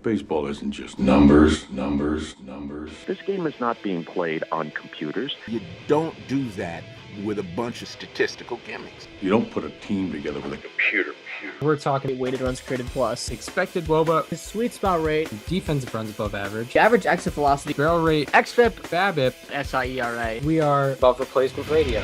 Baseball isn't just numbers, numbers, numbers. This game is not being played on computers. You don't do that with a bunch of statistical gimmicks. You don't put a team together with a computer. We're talking weighted runs created plus, expected WOBA, his sweet spot rate, defensive runs above average, average exit velocity, barrel rate, xFIP, BABIP, SIERA. We are above replacement radio.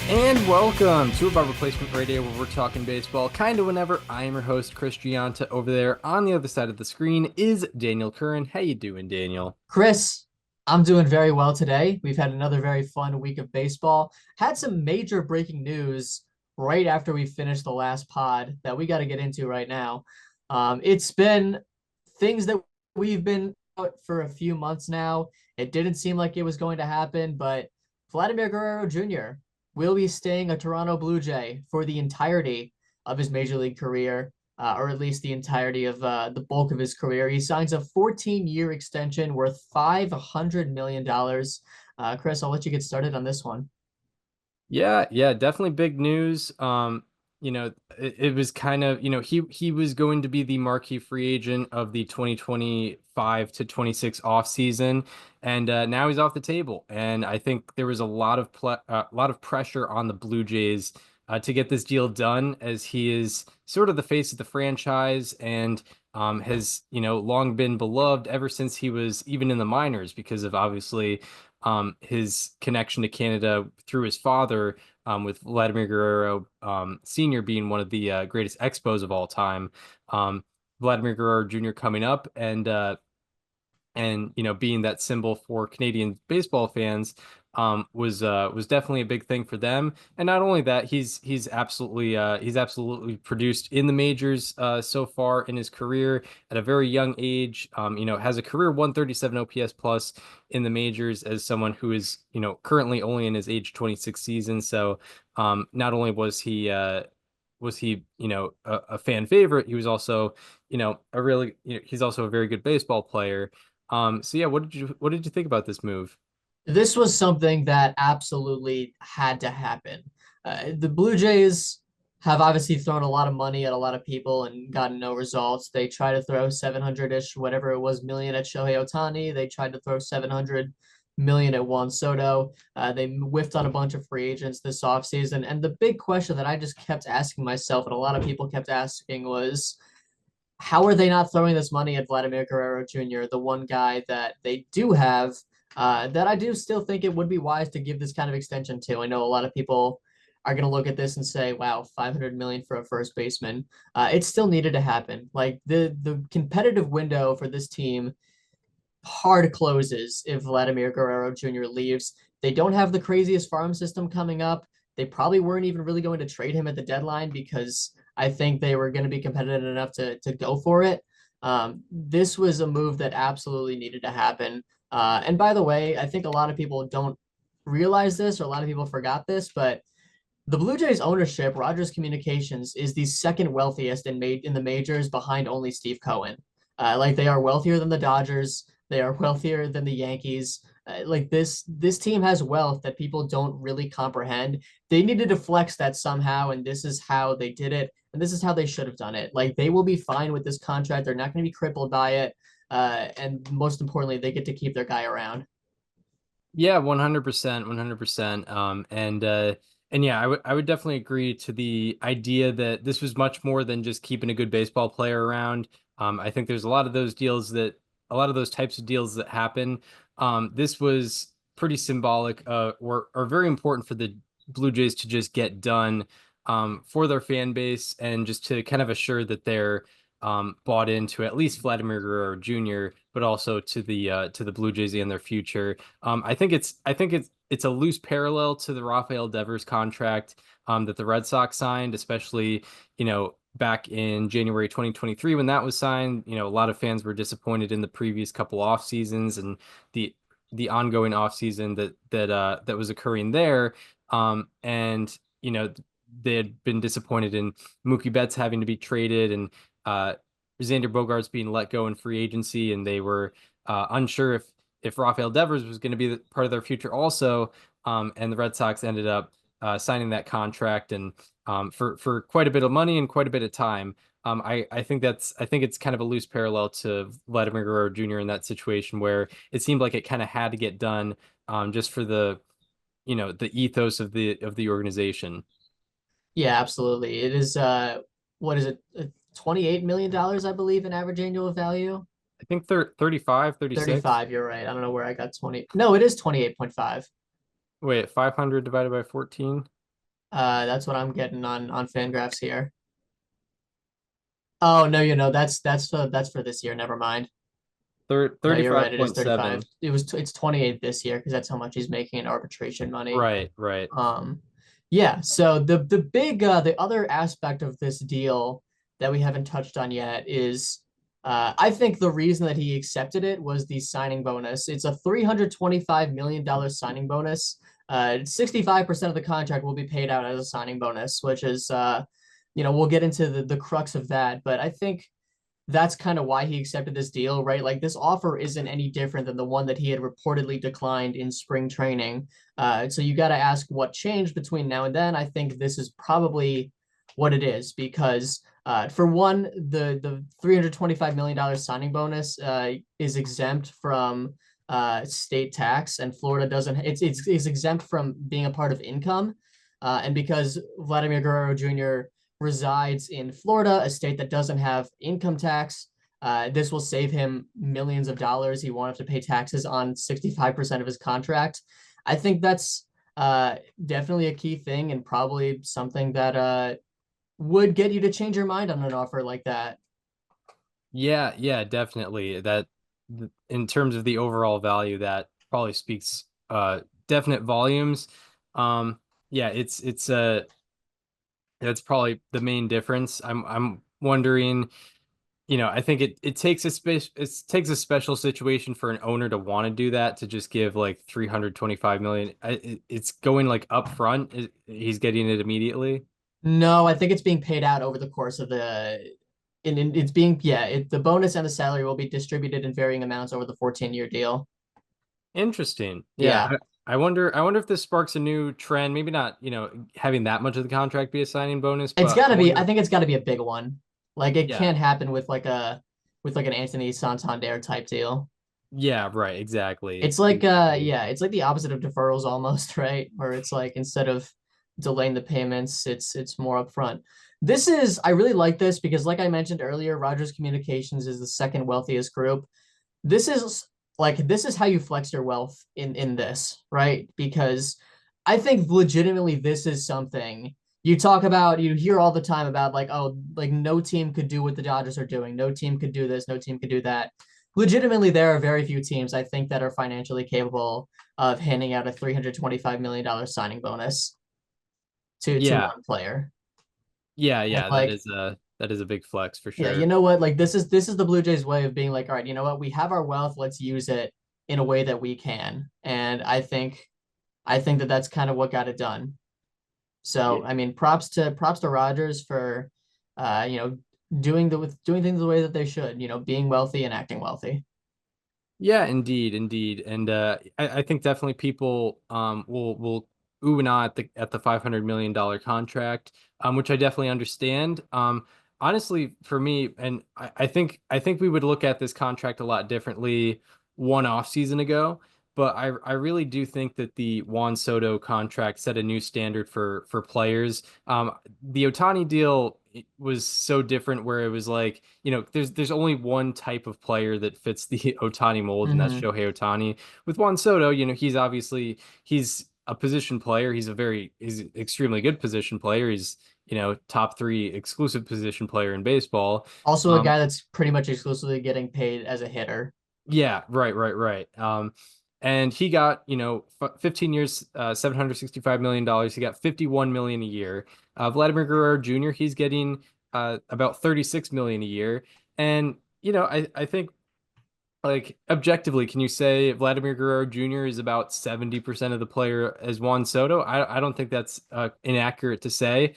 And welcome to Above Replacement Radio, where we're talking baseball kind of whenever. I am your host, Chris Gianta. Over there on the other side of the screen is Daniel Curran. How you doing, Daniel? Chris, I'm doing very well today. We've had another very fun week of baseball. Had some major breaking news right after we finished the last pod that we got to get into right now. It's been things that we've been out for a few months now. It didn't seem like it was going to happen, but Vladimir Guerrero Jr. will be staying a Toronto Blue Jay for the entirety of his Major League career, or at least the entirety of the bulk of his career. He signs a 14-year extension worth $500 million. Chris, I'll let you get started on this one. Yeah, definitely big news. It was kind of, he was going to be the marquee free agent of the 2025 to 26 offseason, and now he's off the table. And I think there was a lot of pressure on the Blue Jays to get this deal done, as he is sort of the face of the franchise and has, long been beloved ever since he was even in the minors, because of obviously his connection to Canada through his father, with Vladimir Guerrero Sr. being one of the greatest Expos of all time. Vladimir Guerrero Jr. coming up and being that symbol for Canadian baseball fans was definitely a big thing for them. And not only that, he's absolutely produced in the majors so far in his career at a very young age. Has a career 137 OPS plus in the majors as someone who is currently only in his age 26 season. So not only was he a fan favorite, he was also he's also a very good baseball player. So yeah, what did you think about this move? This was something that absolutely had to happen. The Blue Jays have obviously thrown a lot of money at a lot of people and gotten no results. They tried to throw 700-ish, whatever it was, million at Shohei Ohtani. They tried to throw 700 million at Juan Soto. They whiffed on a bunch of free agents this offseason. And the big question that I just kept asking myself, and a lot of people kept asking, was, how are they not throwing this money at Vladimir Guerrero Jr., the one guy that they do have, that I do still think it would be wise to give this kind of extension to? I know a lot of people are going to look at this and say, wow, 500 million for a first baseman. It still needed to happen. Like the competitive window for this team hard closes if Vladimir Guerrero Jr. leaves. They don't have the craziest farm system coming up. They probably weren't even really going to trade him at the deadline, because I think they were going to be competitive enough to go for it. This was a move that absolutely needed to happen. And by the way, I think a lot of people don't realize this, or a lot of people forgot this, but the Blue Jays ownership, Rogers Communications, is the second wealthiest in the majors, behind only Steve Cohen. They are wealthier than the Dodgers. They are wealthier than the Yankees. This team has wealth that people don't really comprehend. They needed to flex that somehow, and this is how they did it. And this is how they should have done it. They will be fine with this contract. They're not going to be crippled by it. And most importantly, they get to keep their guy around. Yeah, 100%. And yeah, I would definitely agree to the idea that this was much more than just keeping a good baseball player around. I think there's a lot of those types of deals that happen. This was pretty symbolic, or very important for the Blue Jays to just get done for their fan base, and just to kind of assure that they're bought into at least Vladimir Guerrero Jr., but also to the Blue Jays and their future. I think it's a loose parallel to the Rafael Devers contract that the Red Sox signed, especially back in January 2023 when that was signed. A lot of fans were disappointed in the previous couple off seasons and the ongoing off season that was occurring there. And they had been disappointed in Mookie Betts having to be traded, and Xander Bogaerts being let go in free agency, and they were unsure if Rafael Devers was going to be part of their future also. And the Red Sox ended up signing that contract, and for quite a bit of money and quite a bit of time. I think it's kind of a loose parallel to Vladimir Guerrero Jr. in that situation where it seemed like it kind of had to get done just for the the ethos of the organization. Yeah, absolutely. It is what is it? $28 million, I believe, in average annual value. I think 35, 36. 35, you're right. I don't know where I got 20. No, it is 28.5. Wait, 500 divided by 14? That's what I'm getting on Fangraphs here. Oh no, that's for this year. Never mind. No, you're right. It is 35. 35.7. It's 28 this year because that's how much he's making in arbitration money. Right, right. Um, yeah. So the other aspect of this deal that we haven't touched on yet is I think the reason that he accepted it was the signing bonus. It's a $325 million signing bonus. 65% of the contract will be paid out as a signing bonus, which is we'll get into the crux of that, but I think that's kind of why he accepted this deal, right? Like this offer isn't any different than the one that he had reportedly declined in spring training. So you got to ask what changed between now and then. I think this is probably what it is because for one, the $325 million signing bonus is exempt from state tax, and Florida doesn't. It's exempt from being a part of income, and because Vladimir Guerrero Jr. resides in Florida, a state that doesn't have income tax. This will save him millions of dollars. He won't have to pay taxes on 65% of his contract. I think that's definitely a key thing and probably something that would get you to change your mind on an offer like that. Yeah, yeah, definitely. That in terms of the overall value, that probably speaks definite volumes. Yeah, it's that's probably the main difference. I'm wondering, I think it takes a special situation for an owner to want to do that, to just give like 325 million. It's going like up front. He's getting it immediately. No, I think it's being paid out over the course of and it's being, the bonus and the salary will be distributed in varying amounts over the 14-year deal. Interesting. Yeah. Yeah. I wonder if this sparks a new trend. Maybe not, having that much of the contract be a signing bonus, It's but gotta I be, I wonder. think it's gotta be a big one. Like it Yeah. can't happen with like an Anthony Santander type deal. Yeah, right, exactly. It's like Exactly. it's like the opposite of deferrals almost, right? Where it's like instead of delaying the payments, it's more upfront. I really like this because like I mentioned earlier, Rogers Communications is the second wealthiest group. This is how you flex your wealth in this, right? Because I think legitimately this is something you hear all the time about like, oh, like no team could do what the Dodgers are doing. No team could do this, no team could do that. Legitimately, there are very few teams I think that are financially capable of handing out a $325 million signing bonus to Yeah. one player. Yeah, And yeah, like, that is a big flex for yeah, you sure. know what? Like this is the Blue Jays way of being like, all right, you know what? We have our wealth, let's use it in a way that we can. And I think that that's kind of what got it done. So, Yeah. I mean, props to Rogers for uh, you know, doing things the way that they should, being wealthy and acting wealthy. Yeah, indeed, indeed. And I think definitely people will ooh and ah at the $500 million contract, which I definitely understand. Honestly, for me, and I think we would look at this contract a lot differently one off season ago, but I really do think that the Juan Soto contract set a new standard for players. The Otani deal was so different where it was like, there's only one type of player that fits the Otani mold, and that's Hmm. Shohei Otani. With Juan Soto, he's a position player. He's an extremely good position player. He's, top three exclusive position player in baseball. Also a Um, guy that's pretty much exclusively getting paid as a hitter. yeah, right, right, right. And he got, 15 years, $765 million. He got 51 million a year. Vladimir Guerrero Jr., he's getting about 36 million a year. And, I think, like, objectively, can you say Vladimir Guerrero Jr. is about 70% of the player as Juan Soto? I don't think that's inaccurate to say.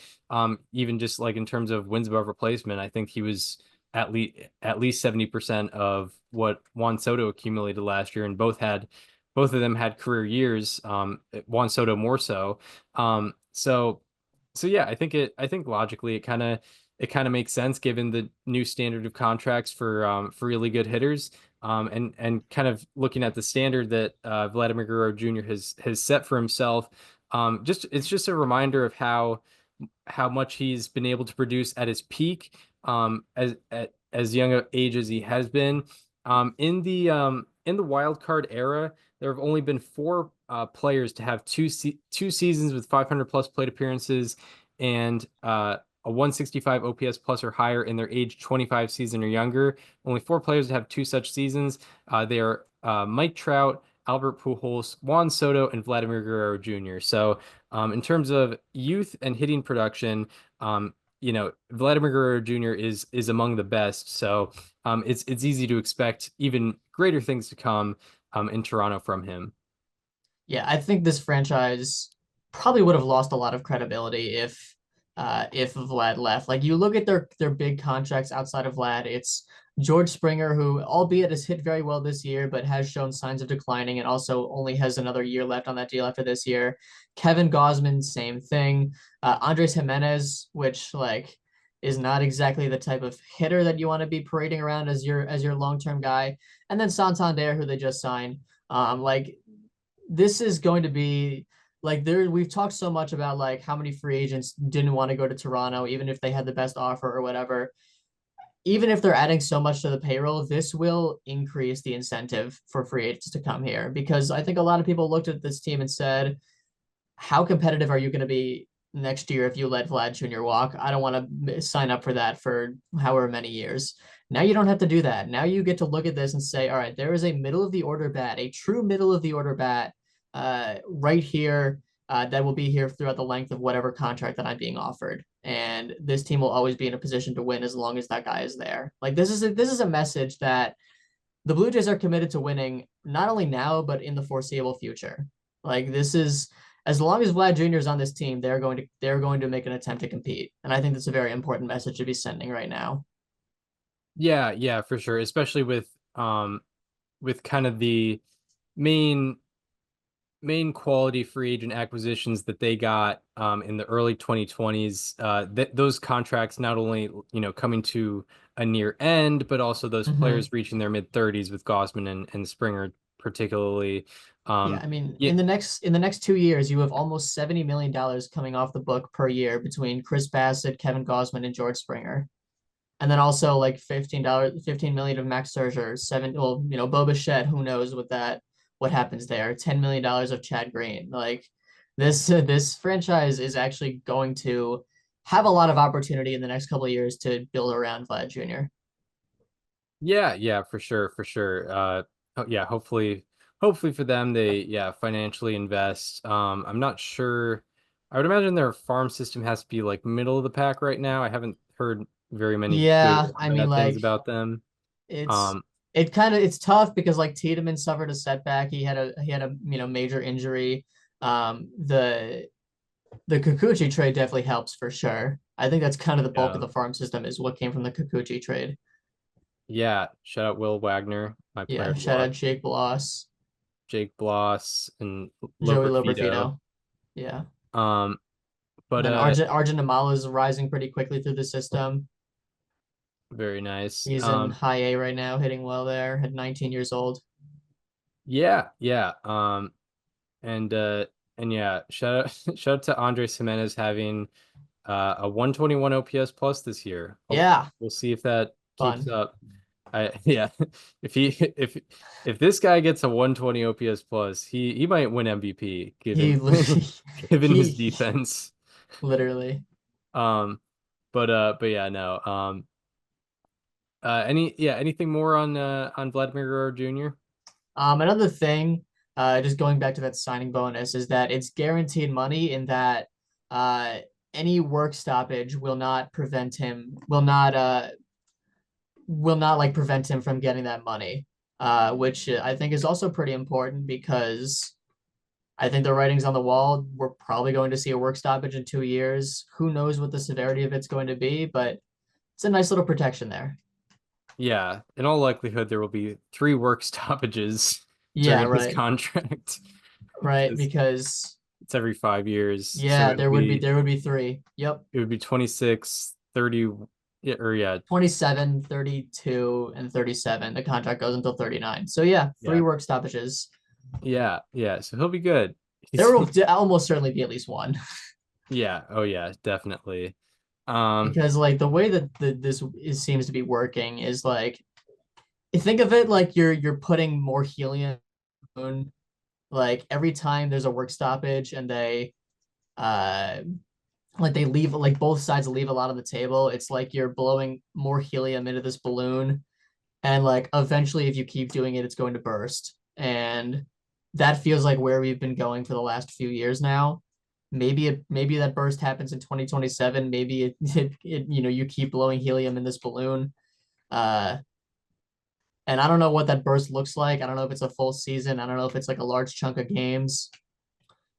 Even just like in terms of wins above replacement, I think he was at least 70% of what Juan Soto accumulated last year, and both of them had career years. Juan Soto more so. So yeah, I think logically it kind of it kind of makes sense given the new standard of contracts for really good hitters. And kind of looking at the standard that Vladimir Guerrero Jr. has set for himself. It's just a reminder of how much he's been able to produce at his peak, as young a age as he has been. In the wild card era, there have only been four players to have two seasons with 500 plus plate appearances and a 165 OPS plus or higher in their age 25 season or younger. Only four players have two such seasons. They are Mike Trout, Albert Pujols, Juan Soto, and Vladimir Guerrero Jr. So, in terms of youth and hitting production, Vladimir Guerrero Jr. is among the best. So, it's easy to expect even greater things to come in Toronto from him. Yeah, I think this franchise probably would have lost a lot of credibility if Vlad left. Like you look at their big contracts outside of Vlad, it's George Springer, who albeit has hit very well this year, but has shown signs of declining and also only has another year left on that deal after this year. Kevin Gausman, same thing. Andres Jimenez, which like is not exactly the type of hitter that you want to be parading around as your long-term guy. And then Santander, who they just signed. Like this is going to be like we've talked so much about like how many free agents didn't want to go to Toronto, even if they had the best offer or whatever. Even if they're adding so much to the payroll, this will increase the incentive for free agents to come here because I think a lot of people looked at this team and said, how competitive are you going to be next year if you let Vlad Jr. walk? I don't want to sign up for that for however many years. Now you don't have to do that. Now you get to look at this and say, all right, there is a middle of the order bat, a true middle of the order bat right here that will be here throughout the length of whatever contract that I'm being offered. And this team will always be in a position to win as long as that guy is there. Like this is a message that the Blue Jays are committed to winning not only now but in the foreseeable future. Like this is as long as Vlad Jr. is on this team, they're going to make an attempt to compete. And I think that's a very important message to be sending right now. Yeah, for sure. Especially with kind of the main quality free agent acquisitions that they got in the early 2020s. Those contracts not only coming to a near end, but also those players reaching their mid 30s with Gausman and Springer particularly. Yeah, I mean, in the next 2 years, you have almost $70 million coming off the book per year between Chris Bassett, Kevin Gausman, and George Springer. And then also like $15 million of Max Scherzer, Bo Bichette, who knows what happens there. $10 million of Chad Green. Like this franchise is actually going to have a lot of opportunity in the next couple of years to build around Vlad Jr. Yeah, for sure. Yeah, hopefully for them they financially invest. I'm not sure. I would imagine their farm system has to be like middle of the pack right now. I haven't heard very many Yeah, good I mean, things like about them. it's it's tough because like Tiedemann suffered a setback. He had a major injury. The Kikuchi trade definitely helps for sure. I think that's kind of the bulk of the farm system is what came from the Kikuchi trade. Yeah, shout out Will Wagner, my player. Yeah, shout out Jake Bloss, and Joey Loperfido. Loperfido. Yeah. But and then Arjun Amala is rising pretty quickly through the system. Very nice. He's in high A right now, hitting well there at 19 years old. Yeah. And yeah, shout out to Andres Jimenez having a 121 OPS plus this year. Yeah. We'll see if that keeps Fun. up. If this guy gets a 120 OPS plus, he might win MVP given his defense. Literally. But yeah, no. Anything more on Vladimir Guerrero Jr.? Another thing, just going back to that signing bonus, is that it's guaranteed money in that any work stoppage will not prevent him from getting that money, which I think is also pretty important because I think the writing's on the wall. We're probably going to see a work stoppage in 2 years. Who knows what the severity of it's going to be, but it's a nice little protection there. Yeah, in all likelihood, there will be 3 work stoppages Yeah, during his contract. Right, because it's every 5 years. Yeah, So there would be 3. Yep. It would be 26, 30 or yeah, 27, 32, and 37. The contract goes until 39. So yeah, free yeah, work stoppages. yeah. So he'll be good. There will almost certainly be at least one. Yeah. Oh yeah, definitely. Because like the way that seems to be working is like, think of it like you're putting more helium in, like every time there's a work stoppage and they uh like they leave, like both sides leave a lot on the table. It's like you're blowing more helium into this balloon, and like eventually if you keep doing it, it's going to burst. And that feels like where we've been going for the last few years now. Maybe that burst happens in 2027. Maybe it you keep blowing helium in this balloon. Uh and I don't know what that burst looks like. I don't know if it's a full season. I don't know if it's like a large chunk of games,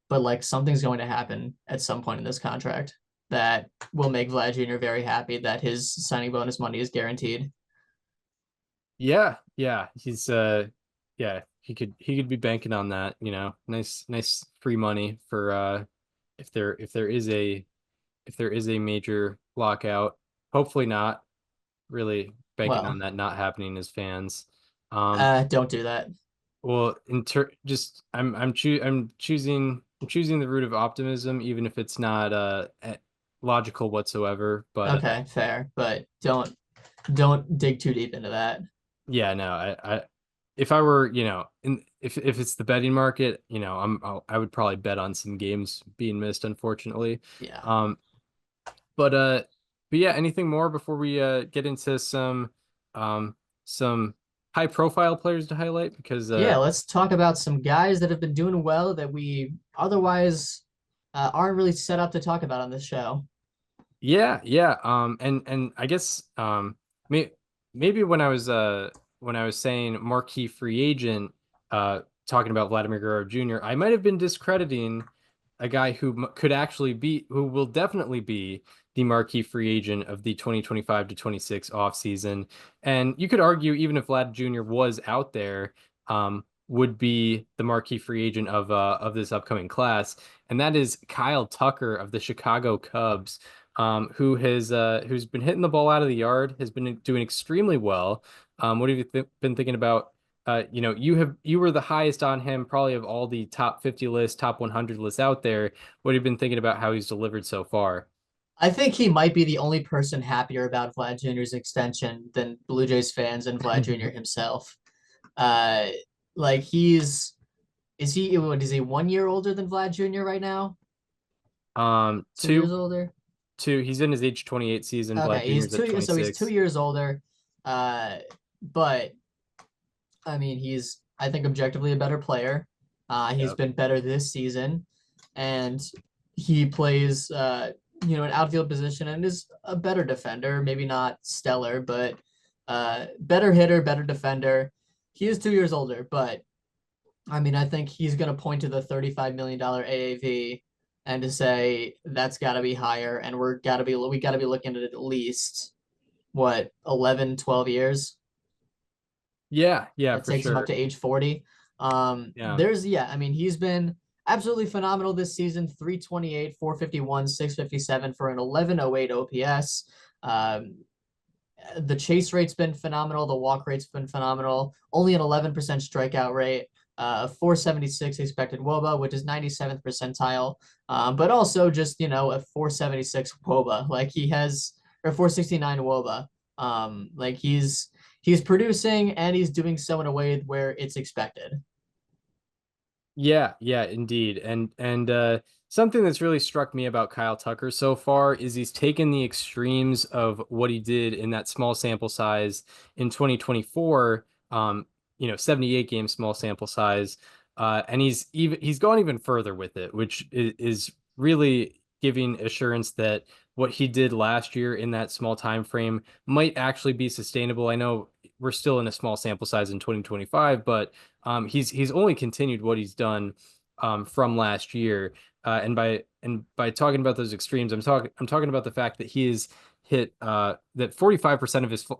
but like something's going to happen at some point in this contract that will make Vlad Jr. very happy that his signing bonus money is guaranteed. Yeah. Yeah, he could be banking on that, nice free money for if there is a major lockout. Hopefully not. Really banking on Well, that not happening as fans. don't do that. Well, just I'm choosing the route of optimism, even if it's not logical whatsoever. But Okay, fair, but don't dig too deep into that. yeah, no, if I were, if it's the betting market, I would probably bet on some games being missed, unfortunately. Yeah. Um, but yeah, anything more before we get into some high profile players to highlight? Because Yeah, let's talk about some guys that have been doing well that we otherwise aren't really set up to talk about on this show. yeah. And I guess may, maybe when I was saying marquee free agent, talking about Vladimir Guerrero Jr., I might have been discrediting a guy could actually be, who will definitely be the marquee free agent of the 2025 to 26 offseason. And you could argue, even if Vlad Jr. was out there, would be the marquee free agent of this upcoming class, and that is Kyle Tucker of the Chicago Cubs, who's been hitting the ball out of the yard, has been doing extremely well. What have you been thinking about? You were the highest on him, probably of all the top 50 lists, top 100 lists out there. What have you been thinking about how he's delivered so far? I think he might be the only person happier about Vlad Jr.'s extension than Blue Jays fans and Vlad Jr. himself. Uh, like what is he 1 year older than Vlad Jr. right now? 2 years Two, older? he's in his age 28 season. Vlad Okay, Jr.'s at so he's 2 26. years older. But I mean, he's, I think, objectively a better player. He's Yep. been better this season, and he plays, an outfield position and is a better defender. Maybe not stellar, but better hitter, better defender. He is 2 years older, but I mean, I think he's going to point to the $35 million AAV and to say that's got to be higher, and we got to be looking at least what, 11, 12 years. Yeah, That for takes him up sure. to age 40. Yeah. I mean, he's been absolutely phenomenal this season. 328, 451, 657 for an 1108 OPS. The chase rate's been phenomenal. The walk rate's been phenomenal. Only an 11% strikeout rate. 476 expected WOBA, which is 97th percentile. But also just, a 476 WOBA. Like he has, or 469 WOBA. Like he's producing and he's doing so in a way where it's expected. Yeah, indeed. And something that's really struck me about Kyle Tucker so far is he's taken the extremes of what he did in that small sample size in 2024, 78 game small sample size. And he's gone even further with it, which is really giving assurance that what he did last year in that small time frame might actually be sustainable. I know we're still in a small sample size in 2025, but he's only continued what he's done from last year. And by talking about those extremes, I'm talking about the fact that he has hit that 45%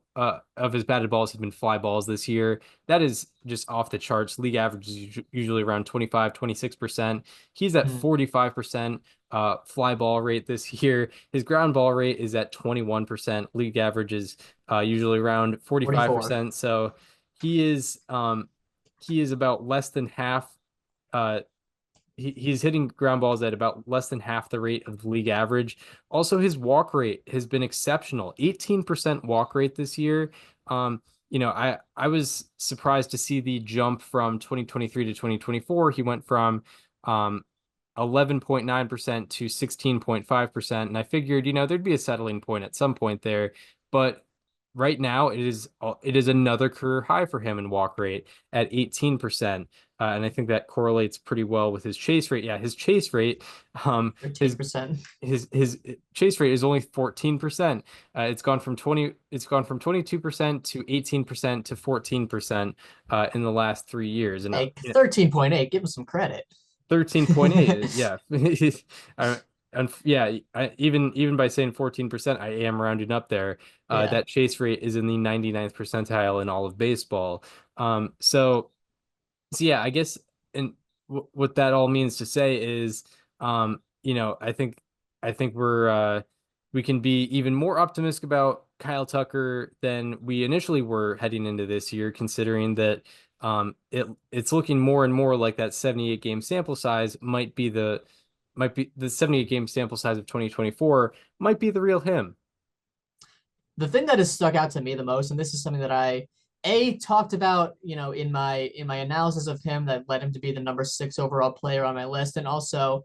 of his batted balls have been fly balls this year. That is just off the charts. League average is usually around 25, 26%. He's at Mm. 45%. fly ball rate this year. His ground ball rate is at 21%. League average is usually around 44. 45%. So he is about less than half. Uh, he's hitting ground balls at about less than half the rate of the league average. Also, his walk rate has been exceptional. 18% walk rate this year. I was surprised to see the jump from 2023 to 2024. He went from 11.9% to 16.5%. And I figured, there'd be a settling point at some point there. But right now it is another career high for him in walk rate at 18%. And I think that correlates pretty well with his chase rate. Yeah, his chase rate, his 13%. his chase rate is only 14%. It's gone from 22% to 18% to 14% in the last 3 years. And Hey, 13.8, give him some credit. 13.8, yeah. And yeah, even by saying 14%, I am rounding up there. Yeah. That chase rate is in the 99th percentile in all of baseball. So yeah, I guess, and what that all means to say is, I think we can be even more optimistic about Kyle Tucker than we initially were heading into this year, considering that it's looking more and more like that 78 game sample size might be the 78 game sample size of 2024 might be the real him. The thing that has stuck out to me the most, and this is something that I talked about, in my analysis of him that led him to be the number 6 overall player on my list, and also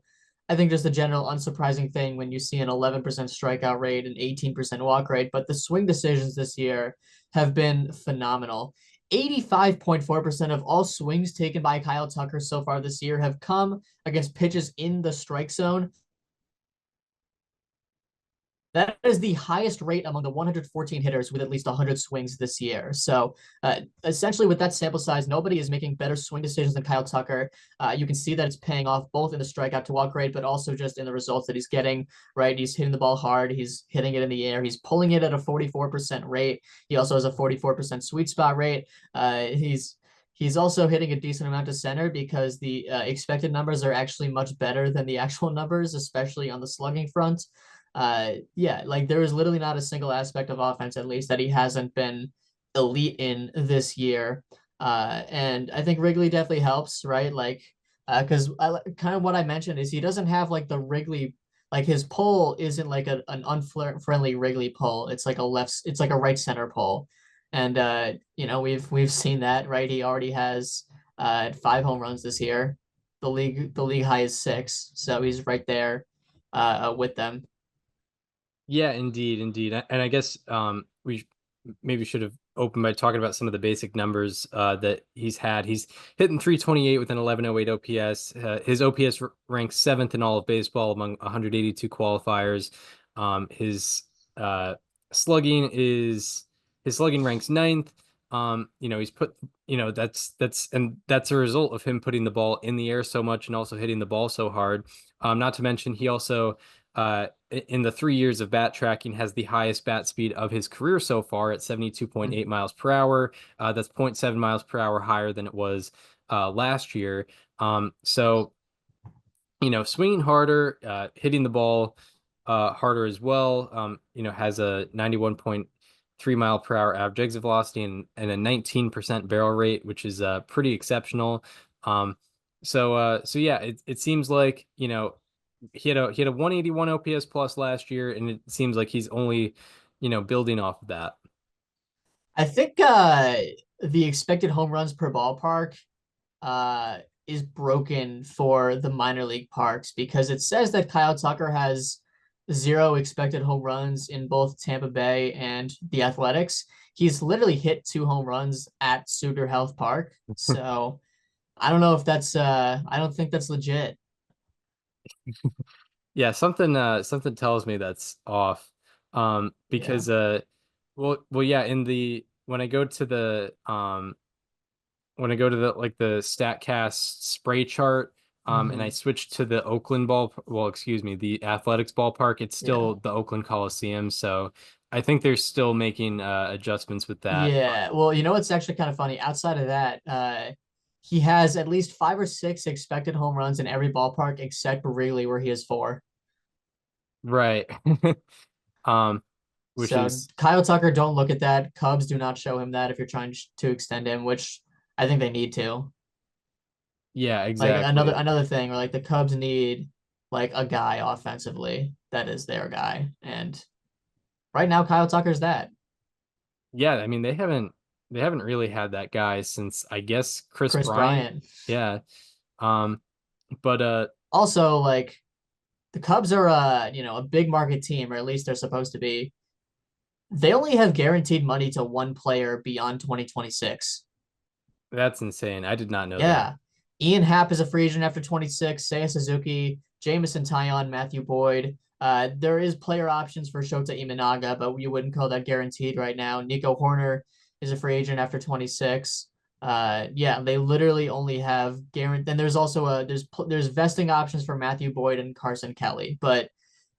I think just the general unsurprising thing when you see an 11% strikeout rate and 18% walk rate, but the swing decisions this year have been phenomenal. 85.4% of all swings taken by Kyle Tucker so far this year have come against pitches in the strike zone. That is the highest rate among the 114 hitters with at least 100 swings this year. So essentially with that sample size, nobody is making better swing decisions than Kyle Tucker. You can see that it's paying off both in the strikeout to walk rate, but also just in the results that he's getting, right? He's hitting the ball hard. He's hitting it in the air. He's pulling it at a 44% rate. He also has a 44% sweet spot rate. He's also hitting a decent amount to center because the expected numbers are actually much better than the actual numbers, especially on the slugging front. Like there is literally not a single aspect of offense, at least, that he hasn't been elite in this year. And I think Wrigley definitely helps, right? Like, because kind of what I mentioned is he doesn't have like the Wrigley, like his pull isn't like an unfriendly Wrigley pull. It's like it's like a right center pull. And we've seen that, right? He already has 5 home runs this year. The league high is 6, so he's right there with them. Yeah, indeed. And I guess we maybe should have opened by talking about some of the basic numbers that he's had. He's hitting 328 with an 1108 OPS. His OPS ranks 7th in all of baseball among 182 qualifiers. His slugging ranks 9th. He's put, that's a result of him putting the ball in the air so much and also hitting the ball so hard. Not to mention he also in the 3 years of bat tracking has the highest bat speed of his career so far at 72.8 miles per hour. That's 0.7 miles per hour higher than it was last year. So swinging harder, hitting the ball harder as well. Has a 91.3 mile per hour average exit velocity and a 19% barrel rate, which is pretty exceptional. So yeah, it seems like, he had a 181 OPS plus last year, and it seems like he's only, building off of that. I think the expected home runs per ballpark is broken for the minor league parks because it says that Kyle Tucker has 0 expected home runs in both Tampa Bay and the Athletics. He's literally hit 2 home runs at Suter Health Park. So I don't know if that's I don't think that's legit. Yeah, something tells me that's off. Because yeah, when I go to the like the StatCast spray chart, and I switch to the the Athletics ballpark, it's still the Oakland Coliseum. So I think they're still making adjustments with that. Yeah. Well, it's actually kind of funny. Outside of that, he has at least 5 or 6 expected home runs in every ballpark except Wrigley, where he has 4. Right. Um, which So is Kyle Tucker, don't look at that. Cubs do not show him that if you're trying to extend him, which I think they need to. yeah, Like exactly. another thing, where like the Cubs need like a guy offensively that is their guy, and right now Kyle Tucker's that. Yeah, I mean they haven't really had that guy since I guess Chris Chris Bryant. Bryant. Yeah. Um, but Also, like the Cubs are a big market team, or at least they're supposed to be. They only have guaranteed money to one player beyond 2026. that's insane. I did not know that. Yeah. Ian Happ is a free agent after 26, Seiya Suzuki, Jamison Tyon, Matthew Boyd. There is player options for Shota Imanaga, but you wouldn't call that guaranteed right now. Nico Horner is a free agent after 26. Yeah, they literally only have guaranteed. Then there's also there's vesting options for Matthew Boyd and Carson Kelly, but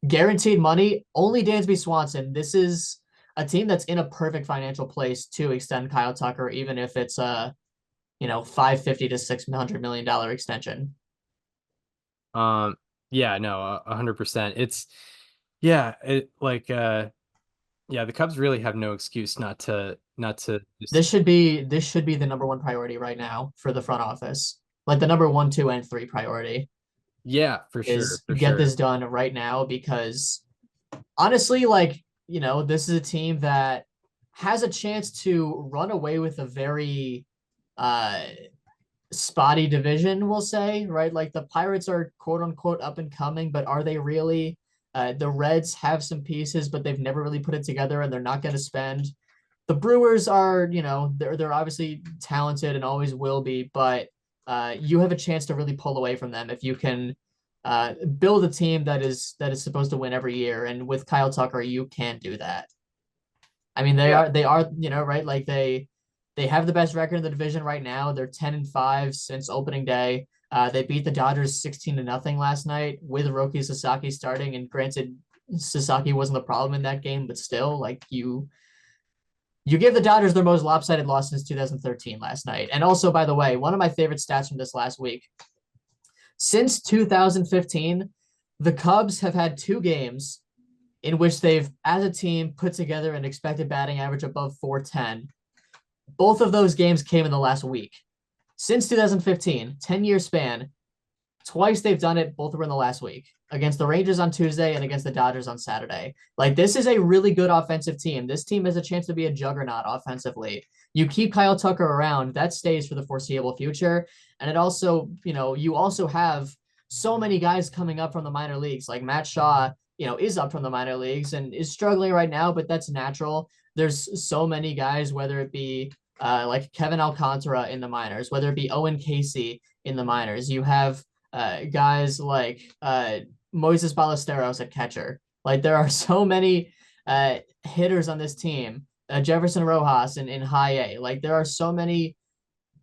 guaranteed money only Dansby Swanson. This is a team that's in a perfect financial place to extend Kyle Tucker, even if it's 550 to $600 million extension. Um, yeah, no, 100%. It's yeah, it like yeah, the Cubs really have no excuse not to just This should be the number one priority right now for the front office. Like the number one, two, and three priority yeah, for sure, is for get sure. this done right now because honestly, like, this is a team that has a chance to run away with a very uh spotty division, we'll say, right? Like the Pirates are quote unquote up and coming, but are they really? The Reds have some pieces, but they've never really put it together and they're not going to spend. The Brewers are, they're obviously talented and always will be, but you have a chance to really pull away from them if you can build a team that is supposed to win every year. And with Kyle Tucker, you can do that. I mean, they Yeah. are they are right, like they have the best record in the division right now. They're 10-5 since opening day. They beat the Dodgers 16-0 last night with Roki Sasaki starting. And granted, Sasaki wasn't the problem in that game, but still, like you gave the Dodgers their most lopsided loss since 2013 last night. And also, by the way, one of my favorite stats from this last week. Since 2015, the Cubs have had two games in which they've, as a team, put together an expected batting average above 410. Both of those games came in the last week. Since 2015, 10-year span, twice they've done it. Both were in the last week against the Rangers on Tuesday and against the Dodgers on Saturday. Like, this is a really good offensive team. This team has a chance to be a juggernaut offensively. You keep Kyle Tucker around, that stays for the foreseeable future. And it also, you also have so many guys coming up from the minor leagues. Like Matt Shaw, is up from the minor leagues and is struggling right now, but that's natural. There's so many guys, whether it be like Kevin Alcantara in the minors, whether it be Owen Casey in the minors. You have guys like Moises Ballesteros at catcher. Like there are so many hitters on this team. Jefferson Rojas in high A. Like there are so many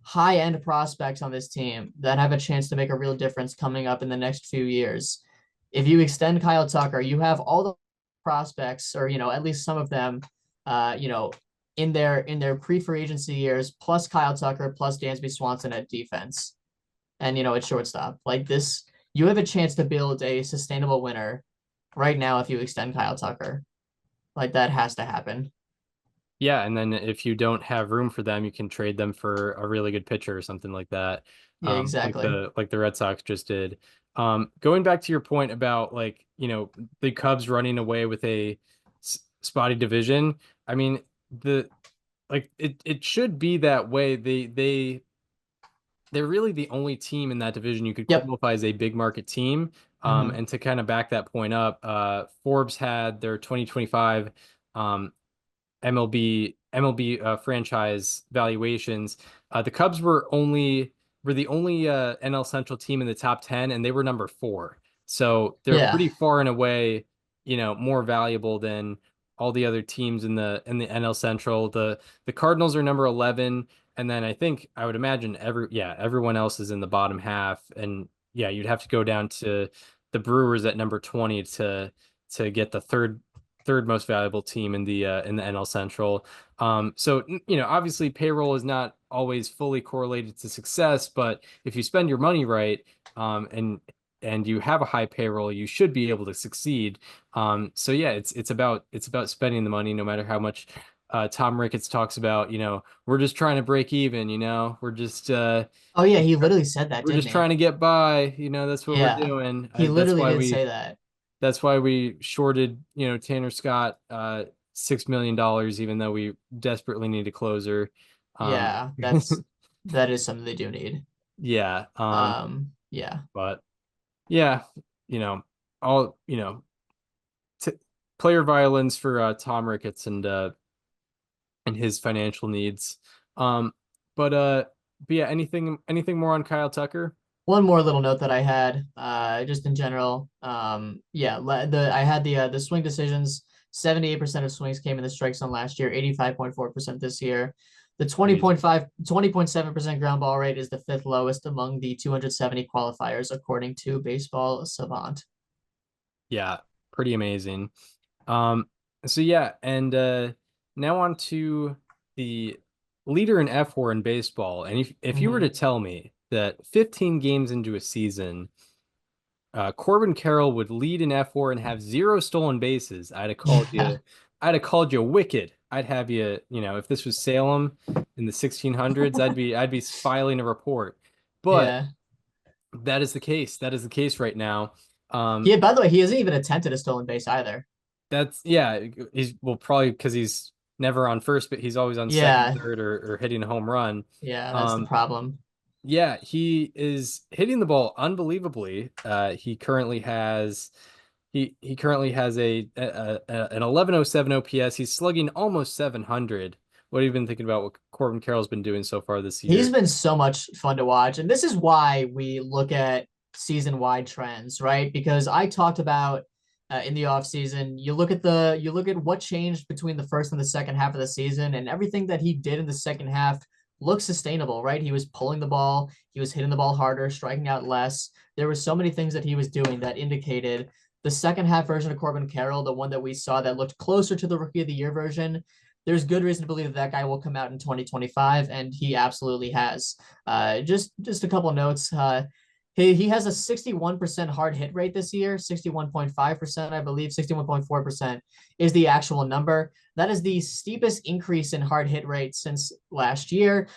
high end prospects on this team that have a chance to make a real difference coming up in the next few years. If you extend Kyle Tucker, you have all the prospects, or at least some of them, uh, you know, in their pre-free agency years, plus Kyle Tucker, plus Dansby Swanson at defense, and at shortstop. Like this, you have a chance to build a sustainable winner right now if you extend Kyle Tucker. Like that has to happen. Yeah, and then if you don't have room for them, you can trade them for a really good pitcher or something like that. Yeah, Like exactly. the Red Sox just did. Going back to your point about like, the Cubs running away with a spotty division. I mean, the like it should be that way. They're really the only team in that division you could Yep. qualify as a big market team. Mm-hmm. And to kind of back that point up, Forbes had their 2025 MLB franchise valuations. The Cubs were the only NL Central team in the top 10, and they were number 4. So they're Yeah. pretty far and away, more valuable than all the other teams in the NL Central. The Cardinals are number 11, and then I would imagine everyone else is in the bottom half, and yeah, you'd have to go down to the Brewers at number 20 to get the third most valuable team in the NL Central. So obviously payroll is not always fully correlated to success, but if you spend your money right, and and you have a high payroll, you should be able to succeed. So yeah, it's about spending the money, no matter how much Tom Ricketts talks about, we're just trying to break even, we're just Oh yeah, he literally said that, we're didn't just he? trying to get by, that's what we're Yeah, doing. he literally did say that. That's why we shorted, Tanner Scott $6 million, even though we desperately need a closer. Um, Yeah, that is something they do need. yeah. Yeah. But yeah, you know, all t player violence for Tom Ricketts and his financial needs. Um, but yeah, anything more on Kyle Tucker? One more little note that I had, just in general. Yeah, I had the swing decisions. 78% of swings came in the strike zone last year, 85.4% this year. The Crazy. 20.7% ground ball rate is the fifth lowest among the 270 qualifiers, according to Baseball Savant. Yeah, pretty amazing. Um, so yeah, and now on to the leader in F4 in baseball. And if you were to Mhm. tell me that 15 games into a season, Corbin Carroll would lead in F4 and have zero stolen bases, Yeah, I'd have called you wicked. I'd have you, if this was Salem in the 1600s, I'd be filing a report. But yeah. that is the case. That is the case right now. Yeah, by the way, he hasn't even attempted a stolen base either. That's yeah. He's well probably because he's never on first, but he's always on second, Yeah, third, or hitting a home run. yeah, that's the Um, problem. yeah, he is hitting the ball unbelievably. He currently has an 1107 OPS. He's slugging almost 700. What have you been thinking about what Corbin Carroll's been doing so far this He's year? been so much fun to watch. And this is why we look at season-wide trends, right? Because I talked about in the offseason, you look at what changed between the first and the second half of the season, and everything that he did in the second half looks sustainable, right? He was pulling the ball, he was hitting the ball harder, striking out less. There were so many things that he was doing that indicated the second half version of Corbin Carroll, the one that we saw that looked closer to the rookie of the year version, there's good reason to believe that that guy will come out in 2025, and he absolutely has. Just a couple notes. He has a 61% hard hit rate this year, 61.5%, I believe, 61.4% is the actual number. That is the steepest increase in hard hit rate since last year.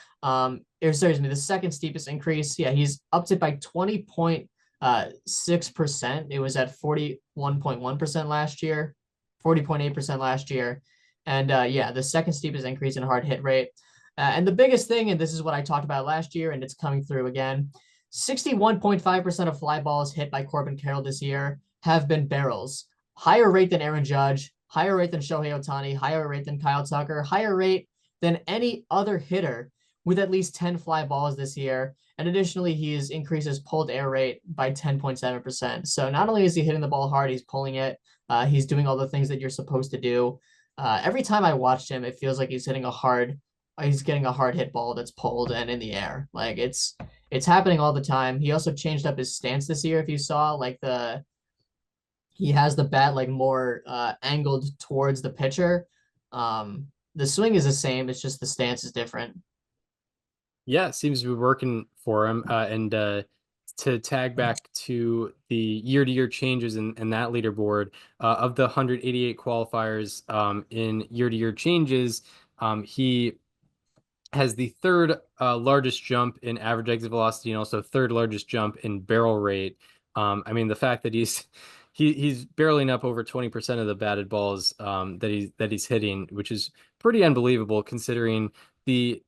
Excuse me, the second steepest increase. Yeah, he's upped it by 20.6%. It was at 41.1% last year, 40.8% last year. And yeah, the second steepest increase in hard hit rate. And the biggest thing, and this is what I talked about last year, and it's coming through again, 61.5% of fly balls hit by Corbin Carroll this year have been barrels. Higher rate than Aaron Judge, higher rate than Shohei Ohtani, higher rate than Kyle Tucker, higher rate than any other hitter with at least 10 fly balls this year. And additionally, he's increased his pulled air rate by 10.7%. So not only is he hitting the ball hard, he's pulling it. He's doing all the things that you're supposed to do. Every time I watched him, it feels like he's getting a hard hit ball that's pulled and in the air. Like it's happening all the time. He also changed up his stance this year. If you saw, like he has the bat like more angled towards the pitcher. The swing is the same. It's just the stance is different. Yeah, it seems to be working for him. And to tag back to the year-to-year changes in that leaderboard, of the 188 qualifiers in year-to-year changes, he has the third largest jump in average exit velocity and also third largest jump in barrel rate. I mean, the fact that he's barreling up over 20% of the batted balls that he's hitting, which is pretty unbelievable considering the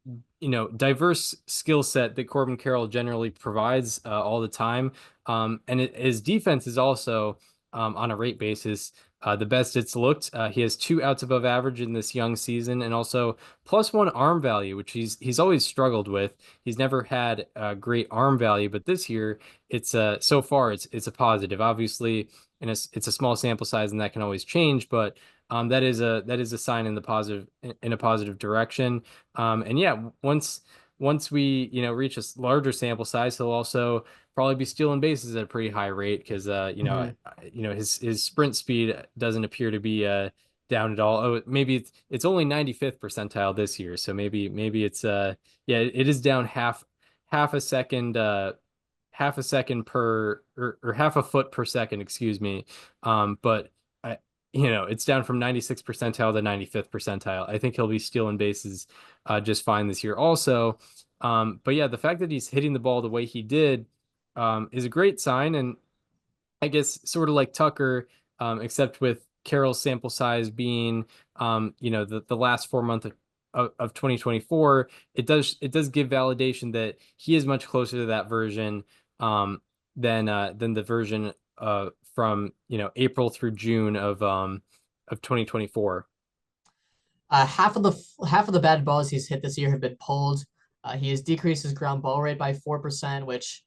diverse skill set that Corbin Carroll generally provides all the time. And his defense is also on a rate basis the best it's looked. He has 2 outs above average in this young season, and also +1 arm value, which he's always struggled with. He's never had a great arm value, but this year it's so far it's a positive. Obviously, and it's a small sample size, and that can always change, but that is a sign in a positive direction. And yeah, once we reach a larger sample size, he'll also probably be stealing bases at a pretty high rate because Mhm. his sprint speed doesn't appear to be down at all. Oh, maybe it's only 95th percentile this year, so maybe it's yeah, it is down half a second half a second per or half a foot per second, excuse me. But I, it's down from 96th percentile to 95th percentile. I think he'll be stealing bases just fine this year also. But yeah, the fact that he's hitting the ball the way he did is a great sign. And I guess sort of like Tucker, except with Carroll's sample size being, the last 4 months of 2024, it does give validation that he is much closer to that version than the version from April through June of 2024. Half of the bad balls he's hit this year have been pulled. He has decreased his ground ball rate by 4%, which,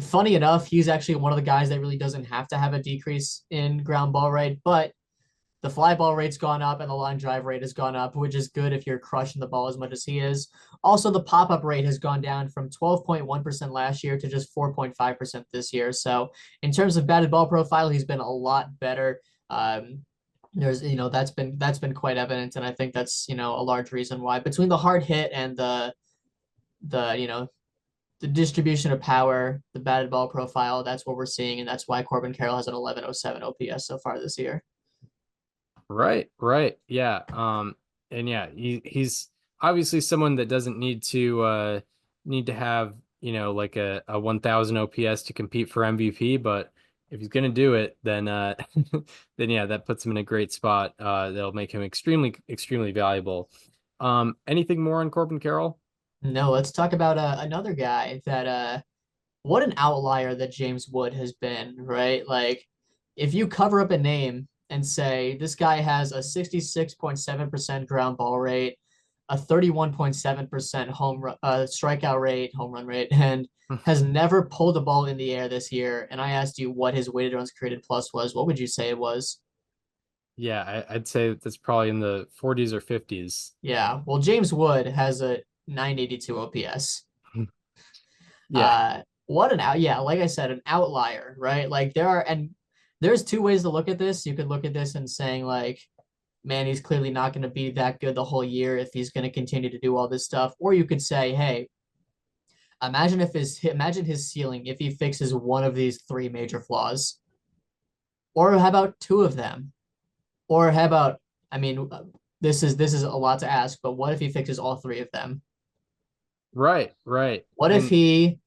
funny enough, he's actually one of the guys that really doesn't have to have a decrease in ground ball rate, but the fly ball rate's gone up and the line drive rate has gone up, which is good if you're crushing the ball as much as he is. Also, the pop-up rate has gone down from 12.1% last year to just 4.5% this year. So in terms of batted ball profile, he's been a lot better. There's, that's been quite evident, and I think that's, a large reason why, between the hard hit and the distribution of power, the batted ball profile, that's what we're seeing, and that's why Corbin Carroll has an 1107 OPS so far this year. Right, right. Yeah. And yeah, he's obviously someone that doesn't need to have, like a 1000 OPS to compete for MVP, but if he's gonna do it, then then yeah, that puts him in a great spot. That'll make him extremely, extremely valuable. Anything more on Corbin Carroll? No, let's talk about another guy that what an outlier that James Wood has been, right? Like, if you cover up a name and say this guy has a 66.7% ground ball rate, a 31.7% strikeout rate, home run rate, and has never pulled a ball in the air this year, and I asked you what his weighted runs created plus was, what would you say it was? Yeah, I'd say that's probably in the 40s or 50s. Yeah, well, James Wood has a 982 OPS. Yeah. What an out, yeah, like I said, an outlier, right? Like there's two ways to look at this. You could look at this and saying like, man, he's clearly not going to be that good the whole year if he's going to continue to do all this stuff. Or you could say, hey, imagine his ceiling if he fixes one of these three major flaws. Or how about two of them? Or how about, I mean, this is a lot to ask, but what if he fixes all three of them? Right, right. What if he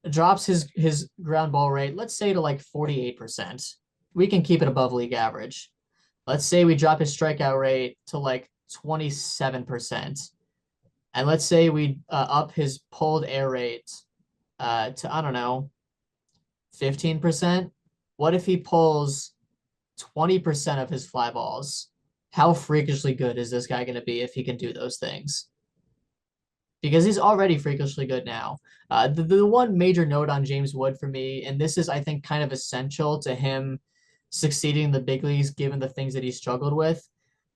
drops his ground ball rate, let's say to like 48%. We can keep it above league average. Let's say we drop his strikeout rate to like 27%. And let's say we up his pulled air rate to, I don't know, 15%. What if he pulls 20% of his fly balls? How freakishly good is this guy going to be if he can do those things? Because he's already freakishly good now. The one major note on James Wood for me, and this is, I think, kind of essential to him succeeding in the big leagues given the things that he struggled with,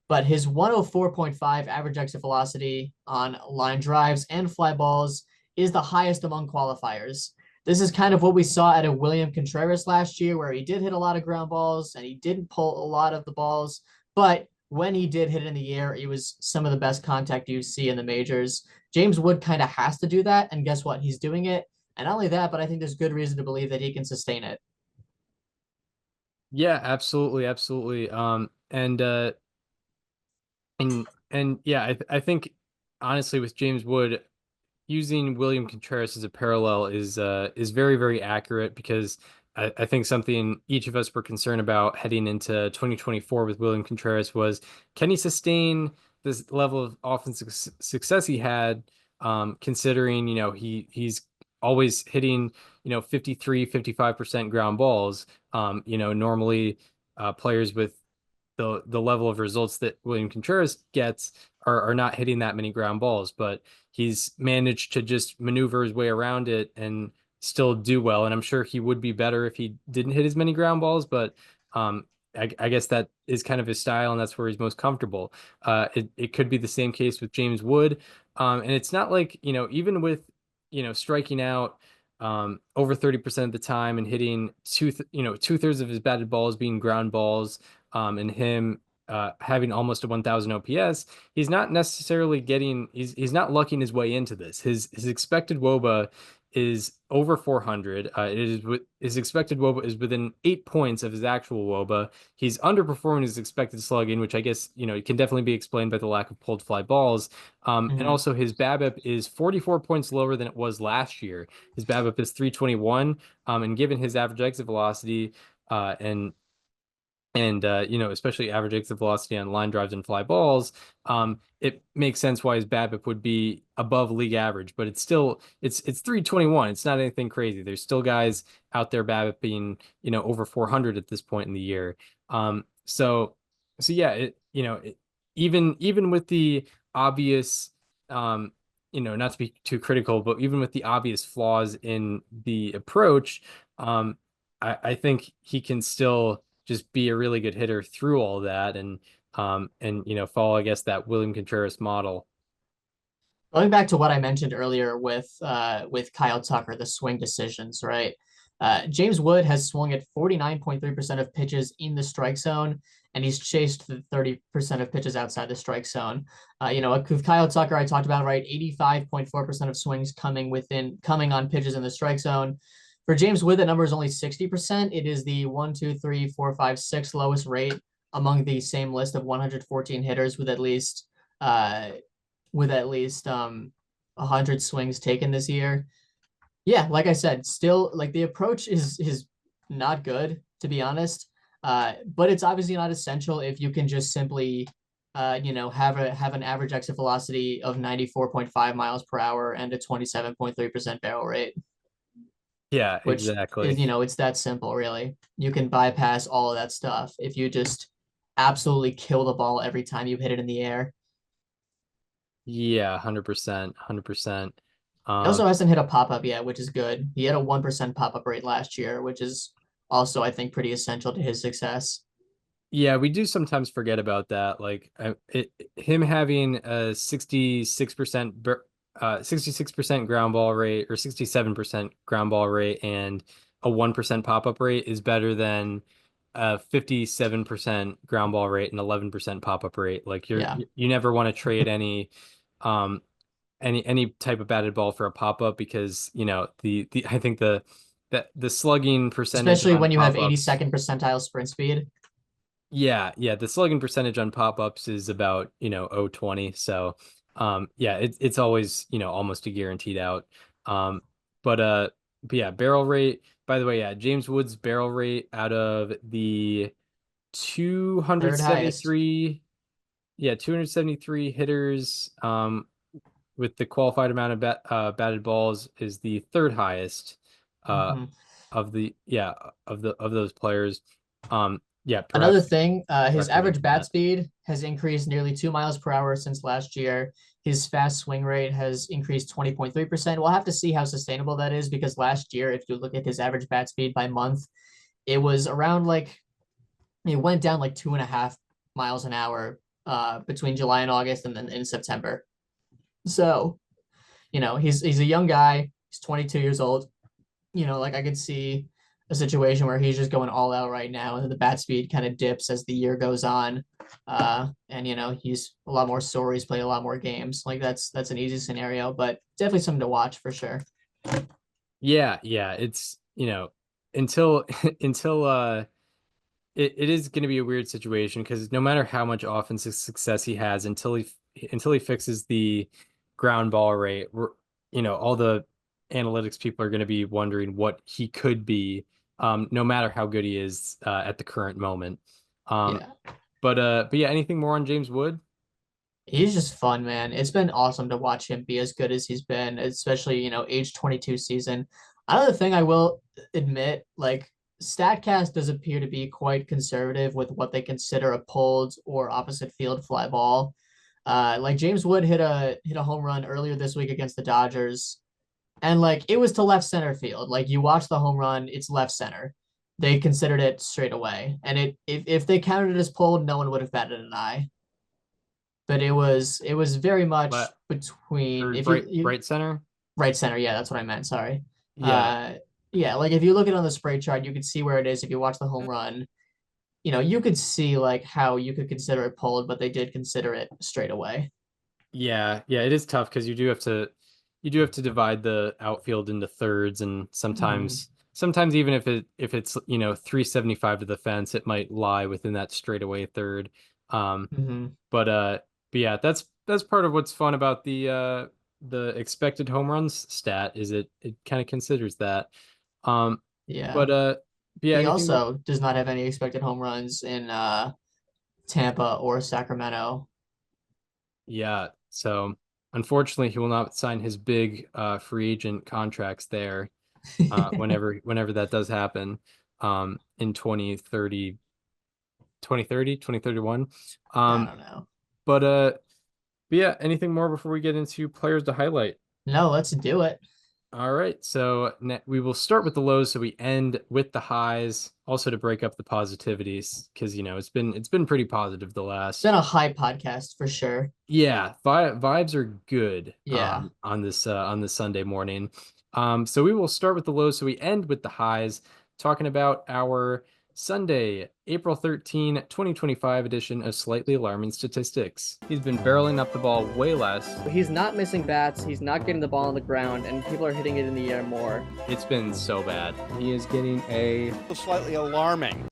but his 104.5 average exit velocity on line drives and fly balls is the highest among qualifiers. This is kind of what we saw at a William Contreras last year, where he did hit a lot of ground balls and he didn't pull a lot of the balls, but when he did hit it in the air, it was some of the best contact you see in the majors. James Wood kind of has to do that, and guess what? He's doing it. And not only that, but I think there's good reason to believe that he can sustain it. Yeah, absolutely, absolutely. And yeah, I think honestly with James Wood, using William Contreras as a parallel is very, very accurate, because I think something each of us were concerned about heading into 2024 with William Contreras was, can he sustain this level of offensive success he had, considering, he's always hitting, 53, 55% ground balls. Normally players with the level of results that William Contreras gets are not hitting that many ground balls, but he's managed to just maneuver his way around it and still do well. And I'm sure he would be better if he didn't hit as many ground balls, but I guess that is kind of his style, and that's where he's most comfortable. It could be the same case with James Wood. And it's not like, even with, striking out over 30% of the time and hitting two-thirds of his batted balls being ground balls, and him having almost a 1000 OPS, he's not necessarily he's not lucking his way into this. His expected WOBA is over 400. His expected WOBA is within 8 points of his actual WOBA. He's underperforming his expected slugging, which I guess, it can definitely be explained by the lack of pulled fly balls. And also his BABIP is 44 points lower than it was last year. His BABIP is 321. And given his average exit velocity, and especially average exit velocity on line drives and fly balls, it makes sense why his BABIP would be above league average, but it's 321. It's not anything crazy. There's still guys out there BABIP being, over 400 at this point in the year. So yeah, even with the obvious, not to be too critical, but even with the obvious flaws in the approach, I think he can still just be a really good hitter through all that, and follow, I guess, that William Contreras model. Going back to what I mentioned earlier with Kyle Tucker, the swing decisions, right? James Wood has swung at 49.3% of pitches in the strike zone, and he's chased the 30% of pitches outside the strike zone. With Kyle Tucker, I talked about, right, 85.4% of swings coming on pitches in the strike zone. For James Wood, that number is only 60%. It is the 1, 2, 3, 4, 5, 6 lowest rate among the same list of 114 hitters with at least 100 swings taken this year. Yeah, like I said, still, like, the approach is not good, to be honest. But it's obviously not essential if you can just simply have an average exit velocity of 94.5 miles per hour and a 27.3% barrel rate. Yeah, Which exactly. is, it's that simple, really. You can bypass all of that stuff if you just absolutely kill the ball every time you hit it in the air. Yeah, 100%, 100%. He also hasn't hit a pop-up yet, which is good. He had a 1% pop-up rate last year, which is also, I think, pretty essential to his success. Yeah, we do sometimes forget about that. Like, him having a 66% ground ball rate, or 67% ground ball rate, and a 1% pop-up rate is better than a 57% ground ball rate and 11% pop-up rate. Like, you never want to trade any type of batted ball for a pop-up, because I think the slugging percentage, especially on when you have pop-ups, 82nd percentile sprint speed. Yeah, the slugging percentage on pop-ups is about 0.20. So yeah, it's always almost a guaranteed out. But yeah, barrel rate, by the way, yeah, James Wood's barrel rate out of the Third highest. 273 hitters with the qualified amount of batted balls, is the third highest of those players. Yeah, Another perhaps thing, his record average bat that. speed has increased nearly 2 miles per hour since last year. His fast swing rate has increased 20.3%. We'll have to see how sustainable that is, because last year, if you look at his average bat speed by month, it was around it went down like 2.5 miles an hour between July and August, and then in September. So, he's a young guy. He's 22 years old. I could see a situation where he's just going all out right now, and then the bat speed kind of dips as the year goes on. And he's a lot more sore. He's played a lot more games. Like, that's an easy scenario, but definitely something to watch for sure. Yeah, it's until it is going to be a weird situation, because no matter how much offensive success he has, until he fixes the ground ball rate, all the analytics people are going to be wondering what he could be, no matter how good he is at the current moment. Yeah. But yeah, anything more on James Wood? He's just fun, man. It's been awesome to watch him be as good as he's been, especially, age 22 season. Another thing I will admit, like, StatCast does appear to be quite conservative with what they consider a pulled or opposite field fly ball. Like, James Wood hit a home run earlier this week against the Dodgers, and like, it was to left center field. Like, you watch the home run, it's left center. They considered it straight away, and if they counted it as pulled, no one would have batted an eye. But it was very much But between, or if you right center? right center, yeah, that's what I meant. Sorry. Yeah, Yeah, like, if you look at it on the spray chart, you could see where it is. If you watch the home run, you could see like how you could consider it pulled, but they did consider it straight away. yeah, it is tough, because you do have to. you do have to divide the outfield into thirds, and sometimes even if it's 375 to the fence, it might lie within that straightaway third. Mm-hmm. But yeah, that's part of what's fun about the expected home runs stat, is it kind of considers that. Um, Yeah. but yeah, He anything more? also does not have any expected home runs in Tampa or Sacramento. Yeah, so unfortunately, he will not sign his big free agent contracts there whenever that does happen in 2031. I Um, don't know. but yeah, anything more before we get into players to highlight? No, let's do it. All right, so we will start with the lows, so we end with the highs, also to break up the positivities, because it's been pretty positive the It's been last. a high podcast for sure. Yeah, vibes are good Yeah. on this Sunday morning. So we will start with the lows, so we end with the highs, talking about our Sunday, April 13, 2025 edition of Slightly Alarming Statistics. He's been barreling up the ball way less. He's not missing bats, he's not getting the ball on the ground, and people are hitting it in the air more. It's been so bad. He is getting a Slightly alarming.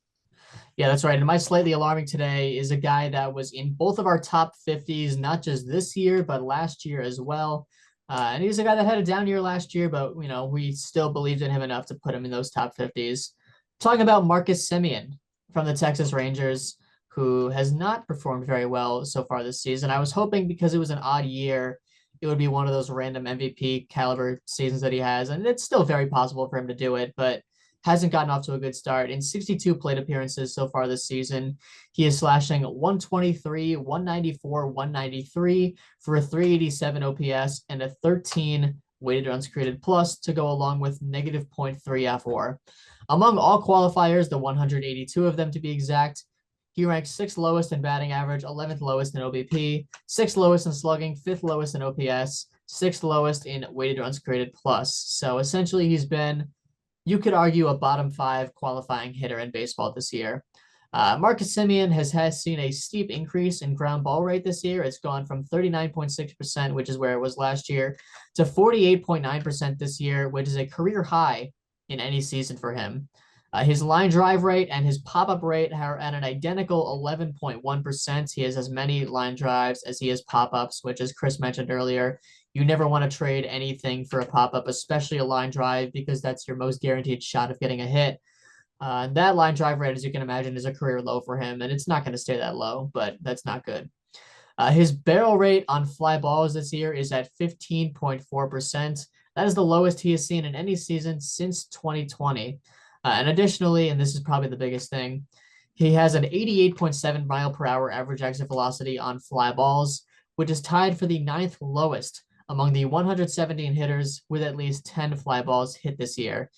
Yeah, that's right. And my slightly alarming today is a guy that was in both of our top 50s, not just this year, but last year as well. And he's a guy that had a down year last year, but we still believed in him enough to put him in those top 50s. Talking about Marcus Semien from the Texas Rangers, who has not performed very well so far this season. I was hoping, because it was an odd year, it would be one of those random MVP caliber seasons that he has, and it's still very possible for him to do it, but hasn't gotten off to a good start. In 62 plate appearances so far this season, he is slashing 123, 194, 193 for a 387 OPS and a 13 weighted runs created plus to go along with negative 0.3 FWAR. Among all qualifiers, the 182 of them to be exact, he ranks 6th lowest in batting average, 11th lowest in OBP, 6th lowest in slugging, 5th lowest in OPS, 6th lowest in weighted runs created plus. So essentially, he's been, you could argue, a bottom 5 qualifying hitter in baseball this year. Marcus Semien has seen a steep increase in ground ball rate this year. It's gone from 39.6%, which is where it was last year, to 48.9% this year, which is a career high in any season for him. His line drive rate and his pop-up rate are at an identical 11.1%. He has as many line drives as he has pop-ups, which, as Chris mentioned earlier, you never want to trade anything for a pop-up, especially a line drive, because that's your most guaranteed shot of getting a hit. That line drive rate, as you can imagine, is a career low for him, and it's not going to stay that low, but that's not good. His barrel rate on fly balls this year is at 15.4%. That is the lowest he has seen in any season since 2020. And additionally, and this is probably the biggest thing, he has an 88.7 mile per hour average exit velocity on fly balls, which is tied for the 9th lowest among the 117 hitters with at least 10 fly balls hit this year.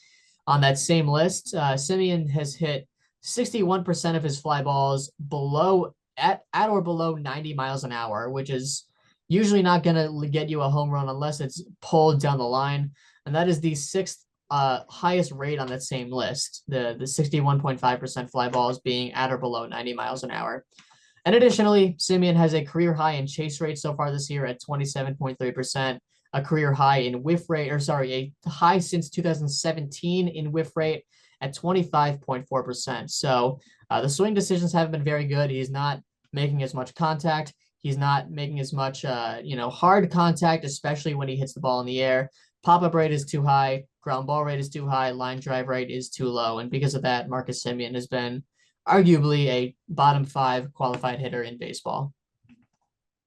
On that same list, Semien has hit 61% of his fly balls at or below 90 miles an hour, which is usually not going to get you a home run unless it's pulled down the line. And that is the 6th highest rate on that same list, the 61.5% fly balls being at or below 90 miles an hour. And additionally, Semien has a career high in chase rate so far this year at 27.3%, a career high in whiff rate, a high since 2017 in whiff rate at 25.4%. So the swing decisions haven't been very good. He's not making as much contact. He's not making as much, hard contact, especially when he hits the ball in the air. Pop-up rate is too high. Ground ball rate is too high. Line drive rate is too low. And because of that, Marcus Semien has been arguably a bottom 5 qualified hitter in baseball.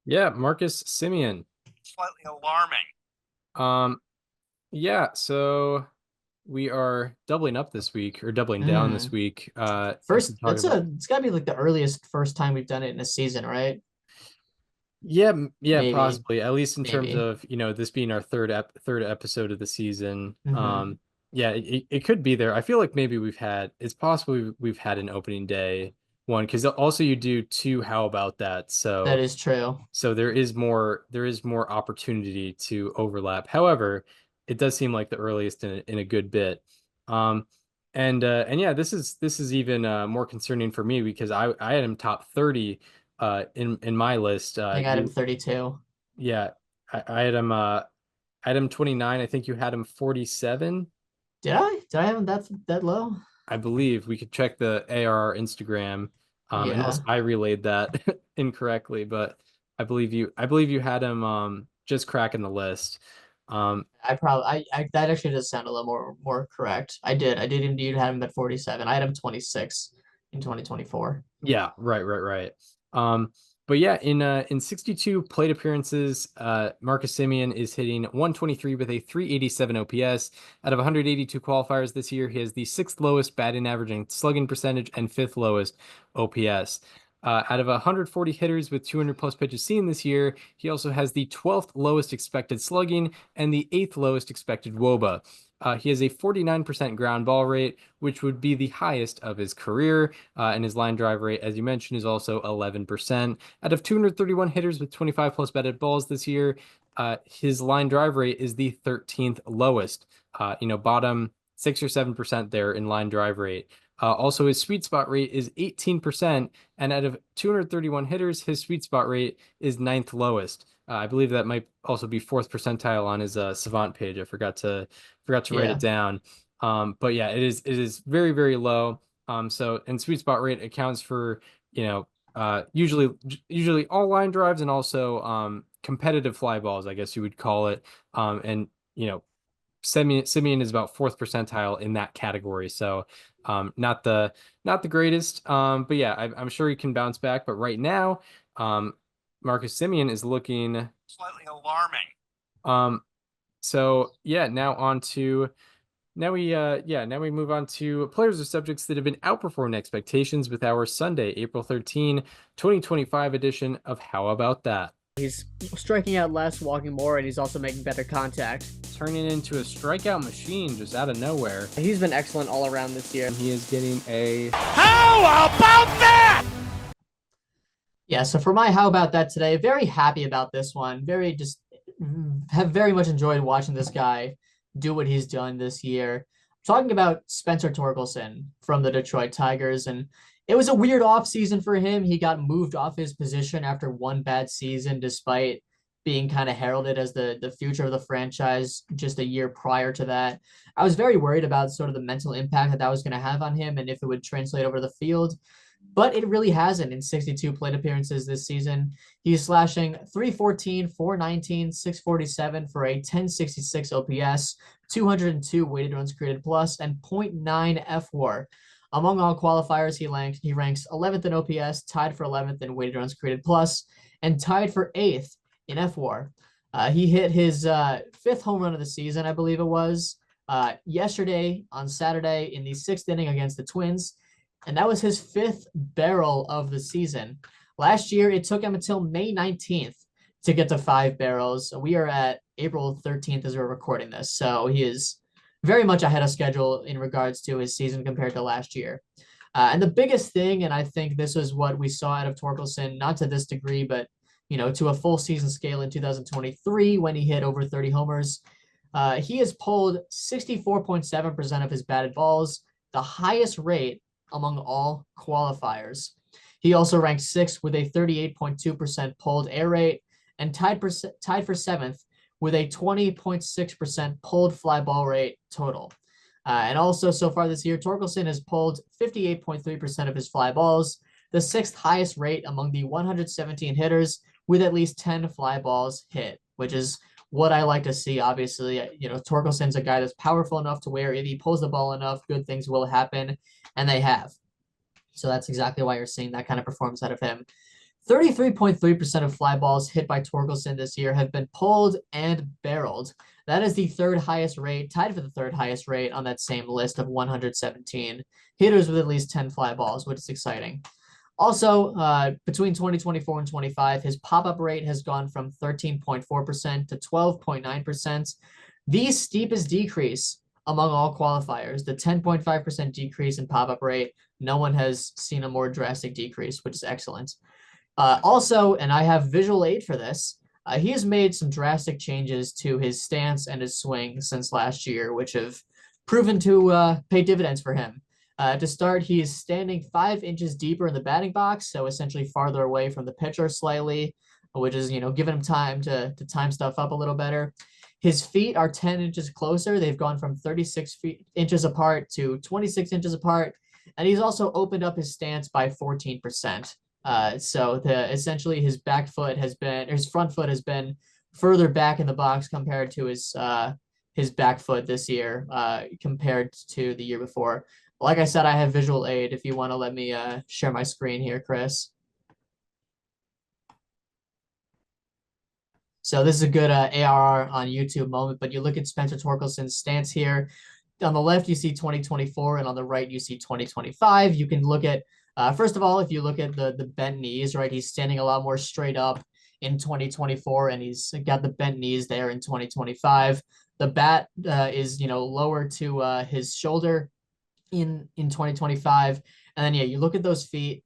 Yeah, Marcus Semien. Slightly alarming. Yeah, so we are doubling up this week, or doubling down this week. It's gotta be like the earliest first time we've done it in a season, right? Yeah, Maybe. possibly, at least in terms Maybe. of this being our third episode of the season. Mhm. Yeah, it could be there. I feel like maybe it's possible we've had an opening day one, because also you do 2 how about that, so That is true. so there is more opportunity to overlap. However, it does seem like the earliest in a good bit. And yeah, this is even more concerning for me, because I had him top 30 in my list. I got him 32. Yeah, I had him Item 29, I think you had him 47. Did I? Did I have him that low? I believe we could check the ARR Instagram, unless Yeah. I relayed that incorrectly, but I believe you had him just cracking the list. I that actually does sound a little more correct. I did indeed have him at 47. I had him 26 in 2024. Yeah, right. But yeah, in 62 plate appearances, Marcus Semien is hitting 123 with a 387 OPS. Out of 182 qualifiers this year, he has the sixth lowest batting average and slugging percentage and fifth lowest OPS. Out of 140 hitters with 200 plus pitches seen this year, he also has the 12th lowest expected slugging and the 8th lowest expected WOBA. He has a 49% ground ball rate, which would be the highest of his career. And his line drive rate, as you mentioned, is also 11%. Out of 231 hitters with 25 plus batted balls this year, his line drive rate is the 13th lowest. Bottom 6 or 7% there in line drive rate. Also, his sweet spot rate is 18%, and out of 231 hitters, his sweet spot rate is 9th lowest. I believe that might also be 4th percentile on his Savant page. I forgot to write it down. But yeah, it is very, very low. And sweet spot rate accounts for, usually all line drives and also competitive fly balls, I guess you would call it. Semien is about 4th percentile in that category. So not the greatest. But yeah, I'm sure he can bounce back. But right now, Marcus Semien is looking slightly alarming. So yeah, now we move on to players or subjects that have been outperforming expectations with our Sunday, April 13, 2025 edition of How About That? He's striking out less, walking more, and he's also making better contact. Turning into a strikeout machine just out of nowhere. He's been excellent all around this year. And he is getting a How about that? Yeah, so for my How About That today, very happy about this one. Have very much enjoyed watching this guy do what he's done this year. Talking about Spencer Torkelson from the Detroit Tigers, and it was a weird offseason for him. He got moved off his position after one bad season, despite being kind of heralded as the future of the franchise just a year prior to that. I was very worried about sort of the mental impact that was going to have on him and if it would translate over the field. But it really hasn't in 62 plate appearances this season. He's slashing 314, 419, 647 for a 1066 OPS, 202 weighted runs created plus, and 0.9 FWAR. Among all qualifiers, he ranks 11th in OPS, tied for 11th in weighted runs created plus, and tied for 8th in FWAR. He hit his 5th home run of the season, I believe it was, yesterday on Saturday in the 6th inning against the Twins. And that was his 5th barrel of the season. Last year, it took him until May 19th to get to 5 barrels. We are at April 13th as we're recording this. So he is very much ahead of schedule in regards to his season compared to last year. And the biggest thing, and I think this was what we saw out of Torkelson, not to this degree, but to a full season scale in 2023 when he hit over 30 homers, he has pulled 64.7% of his batted balls, the highest rate among all qualifiers. He also ranked 6th with a 38.2% pulled air rate and tied for 7th with a 20.6% pulled fly ball rate total. And also so far this year, Torkelson has pulled 58.3% of his fly balls, the 6th highest rate among the 117 hitters with at least 10 fly balls hit, which is what I like to see. Obviously, Torkelson's a guy that's powerful enough to where if he pulls the ball enough, good things will happen, and they have. So that's exactly why you're seeing that kind of performance out of him. 33.3% of fly balls hit by Torkelson this year have been pulled and barreled. That is the 3rd highest rate, tied for the 3rd highest rate on that same list of 117 hitters with at least 10 fly balls, which is exciting. Also, between 2024 and 25, his pop-up rate has gone from 13.4% to 12.9%. The steepest decrease among all qualifiers, the 10.5% decrease in pop-up rate. No one has seen a more drastic decrease, which is excellent. Also, and I have visual aid for this, he has made some drastic changes to his stance and his swing since last year, which have proven to pay dividends for him. To start, he is standing 5 inches deeper in the batting box, so essentially farther away from the pitcher slightly, which is, giving him time to time stuff up a little better. His feet are 10 inches closer. They've gone from 36 inches apart to 26 inches apart. And he's also opened up his stance by 14%. So essentially his his front foot has been further back in the box compared to his back foot this year, compared to the year before. Like I said, I have visual aid if you want to let me share my screen here, Chris. So this is a good ARR on YouTube moment, but you look at Spencer Torkelson's stance here. On the left, you see 2024, and on the right, you see 2025. You can look at, first of all, if you look at the bent knees, right, he's standing a lot more straight up in 2024, and he's got the bent knees there in 2025. The bat is, lower to his shoulder in 2025. And then, yeah, you look at those feet.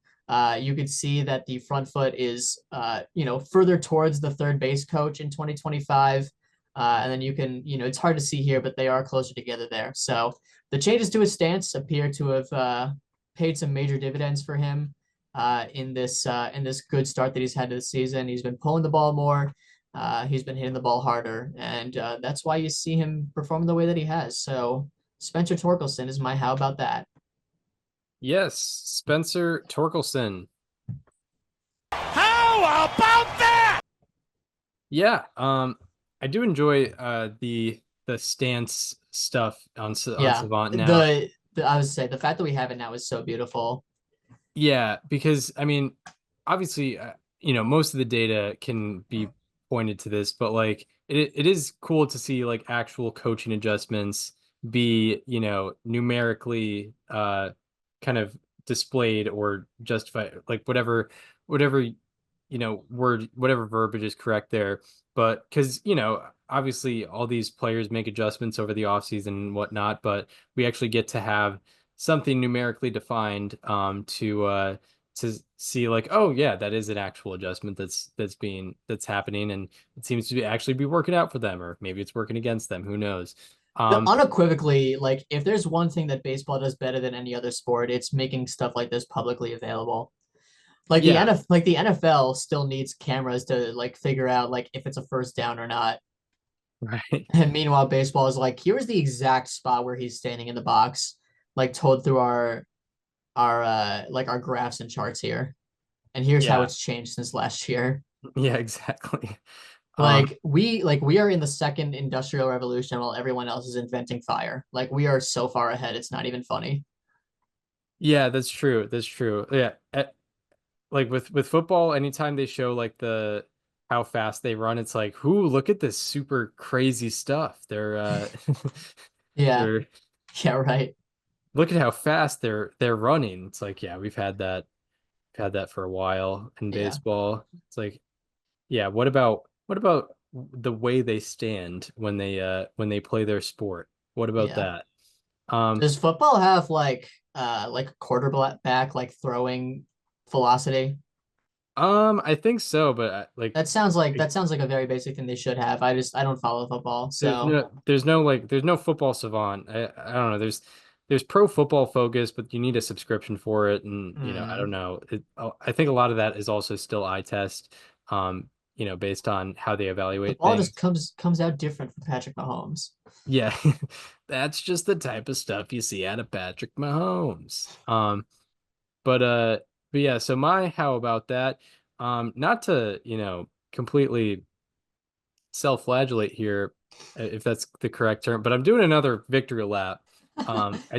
You could see that the front foot is, further towards the third base coach in 2025. And then you can, it's hard to see here, but they are closer together there. So the changes to his stance appear to have paid some major dividends for him in this good start that he's had to the season. He's been pulling the ball more. He's been hitting the ball harder. And that's why you see him perform the way that he has. So Spencer Torkelson is my how about that. Yes, Spencer Torkelson. How about that? Yeah, I do enjoy the stance stuff on Savant now. I would say the fact that we have it now is so beautiful. Yeah, because I mean, obviously, most of the data can be pointed to this, but like it is cool to see like actual coaching adjustments be, numerically kind of displayed or justified, like whatever word, whatever verbiage is correct there. But because obviously all these players make adjustments over the offseason and whatnot, but we actually get to have something numerically defined to see like, oh yeah, that is an actual adjustment that's happening, and it seems to actually be working out for them, or maybe it's working against them, who knows. Unequivocally, like if there's one thing that baseball does better than any other sport, it's making stuff like this publicly available. Like the NFL still needs cameras to like figure out like if it's a first down or not. Right. And meanwhile, baseball is like, here's the exact spot where he's standing in the box, like told through our graphs and charts here. And here's how it's changed since last year. Yeah, exactly. We are in the second industrial revolution while everyone else is inventing fire. Like we are so far ahead, it's not even funny. Yeah, that's true. That's true. Yeah. Like with football, anytime they show like how fast they run, it's like, look at this super crazy stuff. They're yeah. Yeah, right. Look at how fast they're running. It's like, yeah, we've had that for a while in baseball. It's like, yeah, what about the way they stand when they play their sport? What about that? Does football have like quarterback like throwing velocity? I think so, but like that sounds like a very basic thing they should have. I don't follow football, so there's no football savant. I don't know. There's Pro Football Focus, but you need a subscription for it, and I don't know. I think a lot of that is also still eye test. Based on how they evaluate the ball things. just comes out different from Patrick Mahomes. Yeah, that's just the type of stuff you see out of Patrick Mahomes. But yeah, so my how about that? Not to, completely self-flagellate here, if that's the correct term, but I'm doing another victory lap.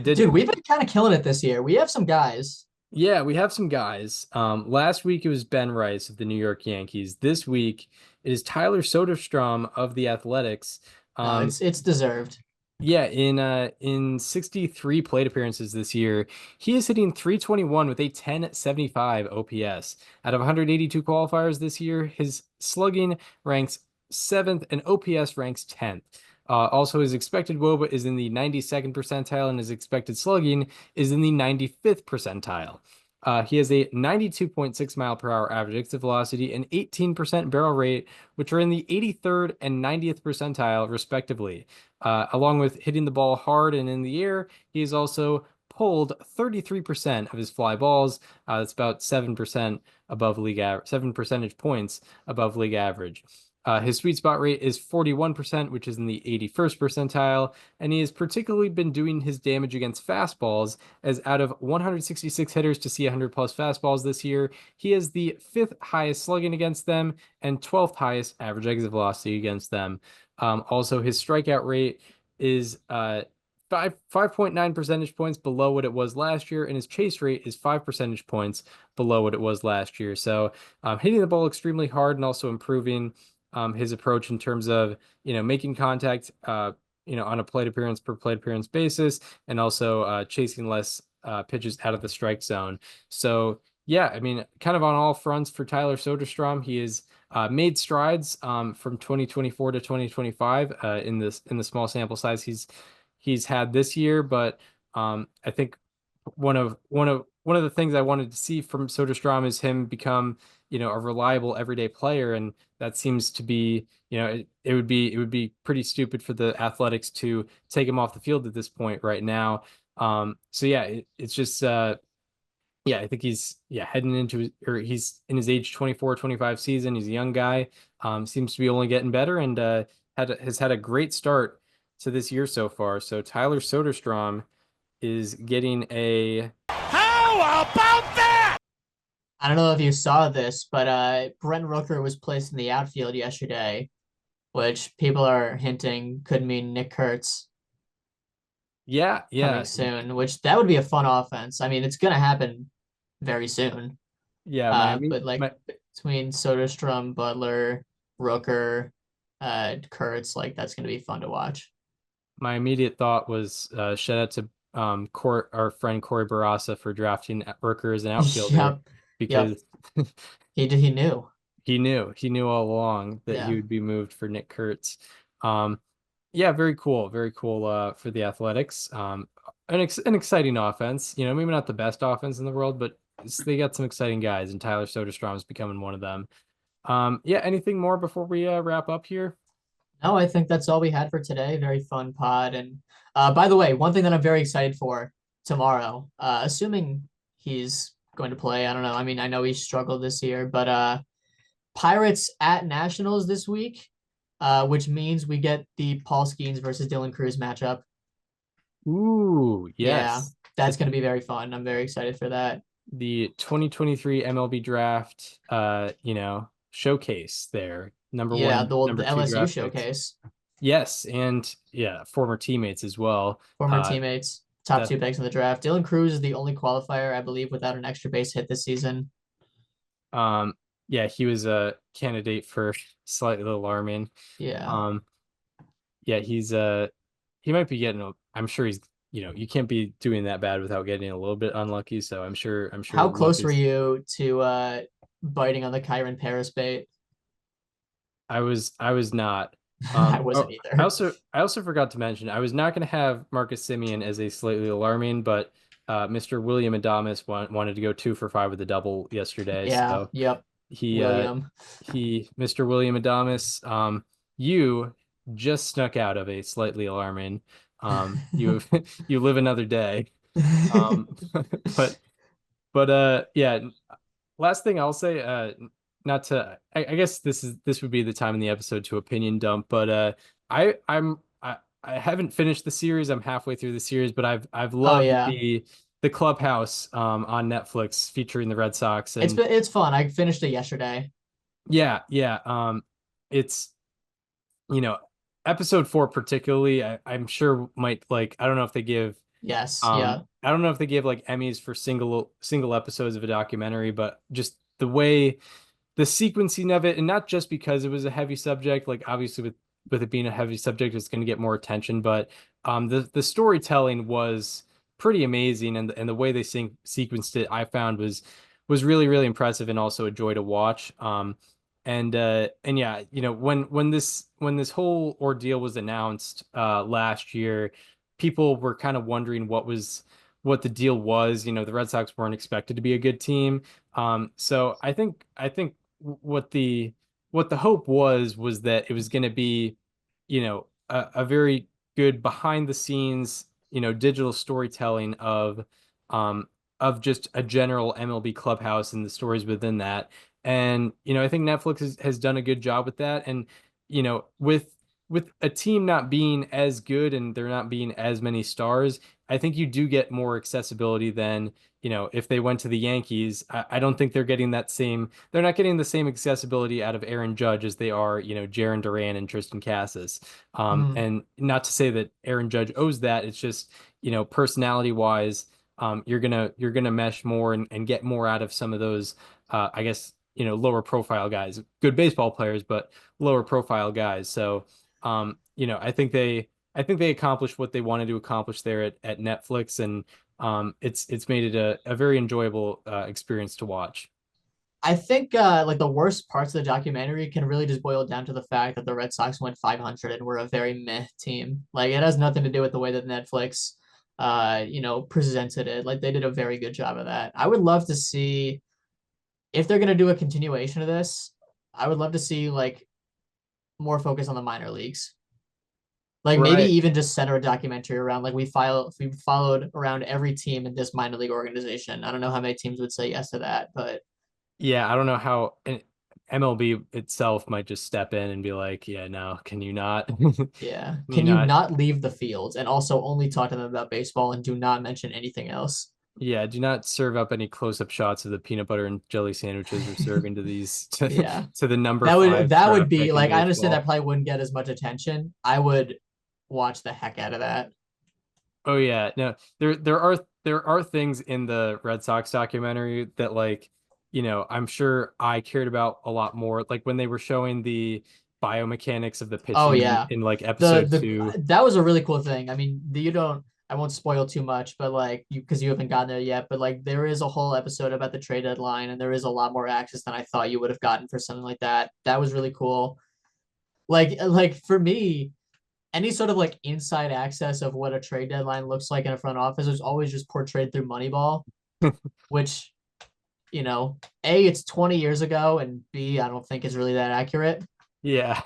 Dude, we've been kind of killing it this year. We have some guys. Yeah, we have some guys. Last week it was Ben Rice of the New York Yankees. This week it is Tyler Soderstrom of the Athletics. It's deserved. Yeah, in 63 plate appearances this year, he is hitting .321 with a 1075 OPS. Out of 182 qualifiers this year, his slugging ranks 7th and OPS ranks 10th. Also, his expected WOBA is in the 92nd percentile, and his expected slugging is in the 95th percentile. He has a 92.6 mile per hour average exit velocity and 18% barrel rate, which are in the 83rd and 90th percentile, respectively. Along with hitting the ball hard and in the air, he's also pulled 33% of his fly balls. That's about 7% above league average, 7 percentage points above league average. His sweet spot rate is 41%, which is in the 81st percentile, and he has particularly been doing his damage against fastballs, as out of 166 hitters to see 100 plus fastballs this year, he has the fifth highest slugging against them and 12th highest average exit velocity against them. Also, his strikeout rate is 5.9 percentage points below what it was last year, and his chase rate is 5 percentage points below what it was last year. So hitting the ball extremely hard and also improving his approach in terms of, making contact, on a plate appearance per plate appearance basis, and also chasing less pitches out of the strike zone. So yeah, I mean, kind of on all fronts for Tyler Soderstrom, he has made strides from 2024 to 2025 in the small sample size he's had this year. But I think one of the things I wanted to see from Soderstrom is him become, a reliable everyday player, and that seems to be, it would be pretty stupid for the Athletics to take him off the field at this point right now. So yeah, it's just yeah, I think he's heading into, or he's in his age 24, 25 season. He's a young guy. Seems to be only getting better, and has had a great start to this year so far. So Tyler Soderstrom is getting a. How about that? I don't know if you saw this, but Brent Rooker was placed in the outfield yesterday, which people are hinting could mean Nick Kurtz Yeah, coming soon, which that would be a fun offense. I mean, it's gonna happen very soon. Yeah, Miami, But between Soderstrom, Butler, Rooker, Kurtz, like that's gonna be fun to watch. my immediate thought was shout out to our friend Corey Barassa for drafting Rooker as an outfielder. Yep. Because he knew. He knew all along that he would be moved for Nick Kurtz. Yeah, very cool for the Athletics. An exciting offense. Maybe not the best offense in the world, but they got some exciting guys, and Tyler Soderstrom is becoming one of them. Yeah, anything more before we wrap up here? No, I think that's all we had for today. Very fun pod. And by the way, one thing that I'm very excited for tomorrow, assuming he's going to play, I don't know. I mean, I know he struggled this year, but Pirates at Nationals this week, which means we get the Paul Skeens versus Dylan Cruz matchup. Ooh, yes. Yeah, that's going to be very fun. I'm very excited for that. The 2023 MLB draft, showcase there. Number one, the number two LSU draft showcase. Picks. Yes, and former teammates as well. Former teammates, top 2 picks in the draft. Dylan Cruz is the only qualifier, I believe, without an extra base hit this season. Yeah, he was a candidate for slightly alarming. Yeah. Yeah, he might be getting I'm sure he's, you can't be doing that bad without getting a little bit unlucky. So I'm sure. How close were you to biting on the Kyron Paris bait? I was not. I wasn't either. I also forgot to mention I was not going to have Marcus Semien as a slightly alarming, but Mr. William Adames wanted to go 2 for 5 with a double yesterday. Yeah. So Yep. Mr. William Adames, you just snuck out of a slightly alarming. You live another day. But yeah. Last thing I'll say, not to, I guess this would be the time in the episode to opinion dump, but I haven't finished the series. I'm halfway through the series, but I've loved the Clubhouse on Netflix featuring the Red Sox. And it's fun. I finished it yesterday. Yeah. It's episode 4 particularly, I'm sure might I don't know if they give I don't know if they give Emmys for single episodes of a documentary, but just the way the sequencing of it, and not just because it was a heavy subject, obviously with it being a heavy subject, it's going to get more attention, but the storytelling was pretty amazing, and the way they sequenced it, I found was really, really impressive, and also a joy to watch. And yeah, when this whole ordeal was announced last year, people were kind of wondering what the deal was. The Red Sox weren't expected to be a good team. So I think what the hope was that it was going to be, a very good behind the scenes, digital storytelling of just a general MLB clubhouse and the stories within that. And, I think Netflix has done a good job with that. And, with a team not being as good and there not being as many stars, I think you do get more accessibility than, if they went to the Yankees. I don't think they're not getting the same accessibility out of Aaron Judge as they are, Jarren Duran and Tristan Cassis. Mhm. And not to say that Aaron Judge owes that. It's just, personality wise, you're gonna mesh more and get more out of some of those, I guess, lower profile guys, good baseball players, but lower profile guys. So, I think they accomplished what they wanted to accomplish there at Netflix, and it's made it a very enjoyable experience to watch. I think like the worst parts of the documentary can really just boil down to the fact that the Red Sox went 500 and were a very meh team. Like it has nothing to do with the way that Netflix presented it. Like they did a very good job of that. I would love to see if they're going to do a continuation of this. I would love to see like more focus on the minor leagues. Like maybe Right. even just center a documentary around like we followed around every team in this minor league organization. I don't know how many teams would say yes to that, but Yeah, I don't know how MLB itself might just step in and be like, yeah, no, can you not? Can yeah. you Can you not? not leave the fields and also only talk to them about baseball and do not mention anything else? Yeah, do not serve up any close-up shots of the peanut butter and jelly sandwiches we're serving to these Yeah. to the number That would five that would draft be pick in like I understand that baseball. probably wouldn't get as much attention. I would watch the heck out of that. Oh yeah, no, there are things in the Red Sox documentary that like, I'm sure I cared about a lot more. Like when they were showing the biomechanics of the Oh pitching in, yeah. in like The episode two. the that was a really cool thing. I mean, you don't I won't spoil too much, but like you because you haven't gotten there yet, but like there is a whole episode about the trade deadline and there is a lot more access than I thought you would have gotten for something like that. That was really cool. Like for me, any sort of like inside access of what a trade deadline looks like in a front office is always just portrayed through Moneyball, which, A, it's 20 years ago, and B, I don't think is really that accurate. Yeah.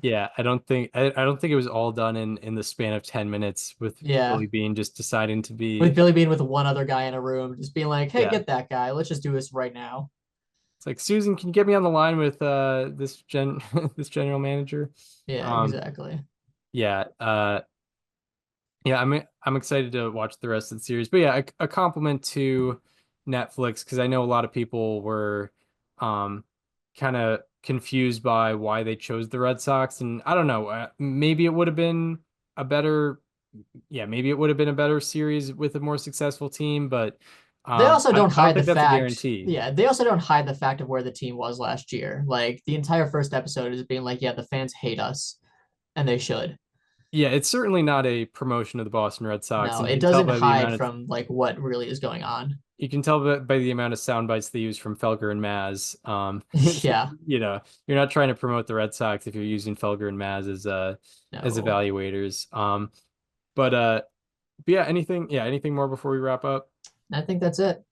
Yeah, I don't think it was all done in the span of 10 minutes with Yeah. Billy Bean just deciding to With be. Billy being with one other guy in a room, just being like, hey, Yeah. get that guy. Let's just do this right now. It's like, Susan, can you get me on the line with this general manager? Yeah, Um exactly. yeah, yeah, I'm excited to watch the rest of the series. But yeah, a compliment to Netflix because I know a lot of people were um kind of confused by why they chose the Red Sox, and I don't know, maybe it would have been a better maybe it would have been a better series with a more successful team, but They also I don't don't hide the think that's a fact. guarantee. Yeah, they also don't hide the fact of where the team was last year. Like the entire first episode is being like, yeah, the fans hate us, and they should. Yeah, it's certainly not a promotion of the Boston Red Sox, No, and you it can tell doesn't by the hide amount of from like what really is going on. by the amount of sound bites they use from Felger and Maz. Yeah, You're not trying to promote the Red Sox if you're using Felger and Maz as no, evaluators. But yeah, anything more before we wrap up? I think that's it.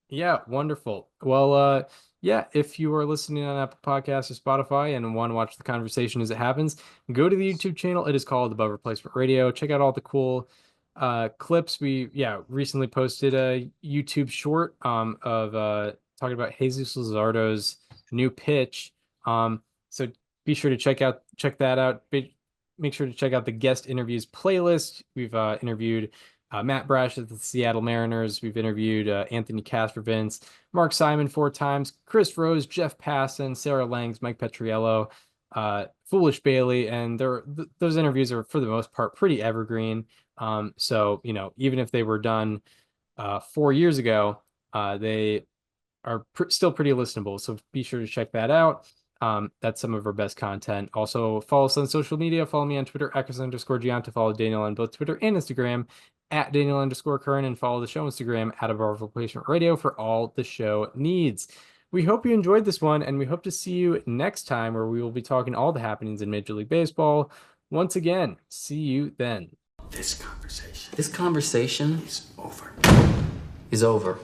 Yeah, wonderful. Well, yeah, if you are listening on Apple Podcasts or Spotify and want to watch the conversation as it happens, go to the YouTube channel. It is called Above Replacement Radio. Check out all the cool clips. We recently posted a YouTube short of talking about Jesus Luzardo's new pitch. So be sure to check that out. Make sure to check out the guest interviews playlist. We've interviewed Matt Brash of the Seattle Mariners. We've interviewed Anthony Castrovince, Mark Simon 4 times, Chris Rose, Jeff Passan, Sarah Langs, Mike Petriello, Foolish Bailey, and those interviews are for the most part pretty evergreen. So even if they were done 4 years ago, they are still pretty listenable. So be sure to check that out. That's some of our best content. Also, follow us on social media. Follow me on Twitter, @Echoes_Giant. Follow Daniel on both Twitter and Instagram, @Daniel_Curran, and follow the show Instagram @Above Replacement Radio for all the show needs. We hope you enjoyed this one, and we hope to see you next time where we will be talking all the happenings in Major League Baseball. Once again, see you then. This conversation This conversation is over. is over.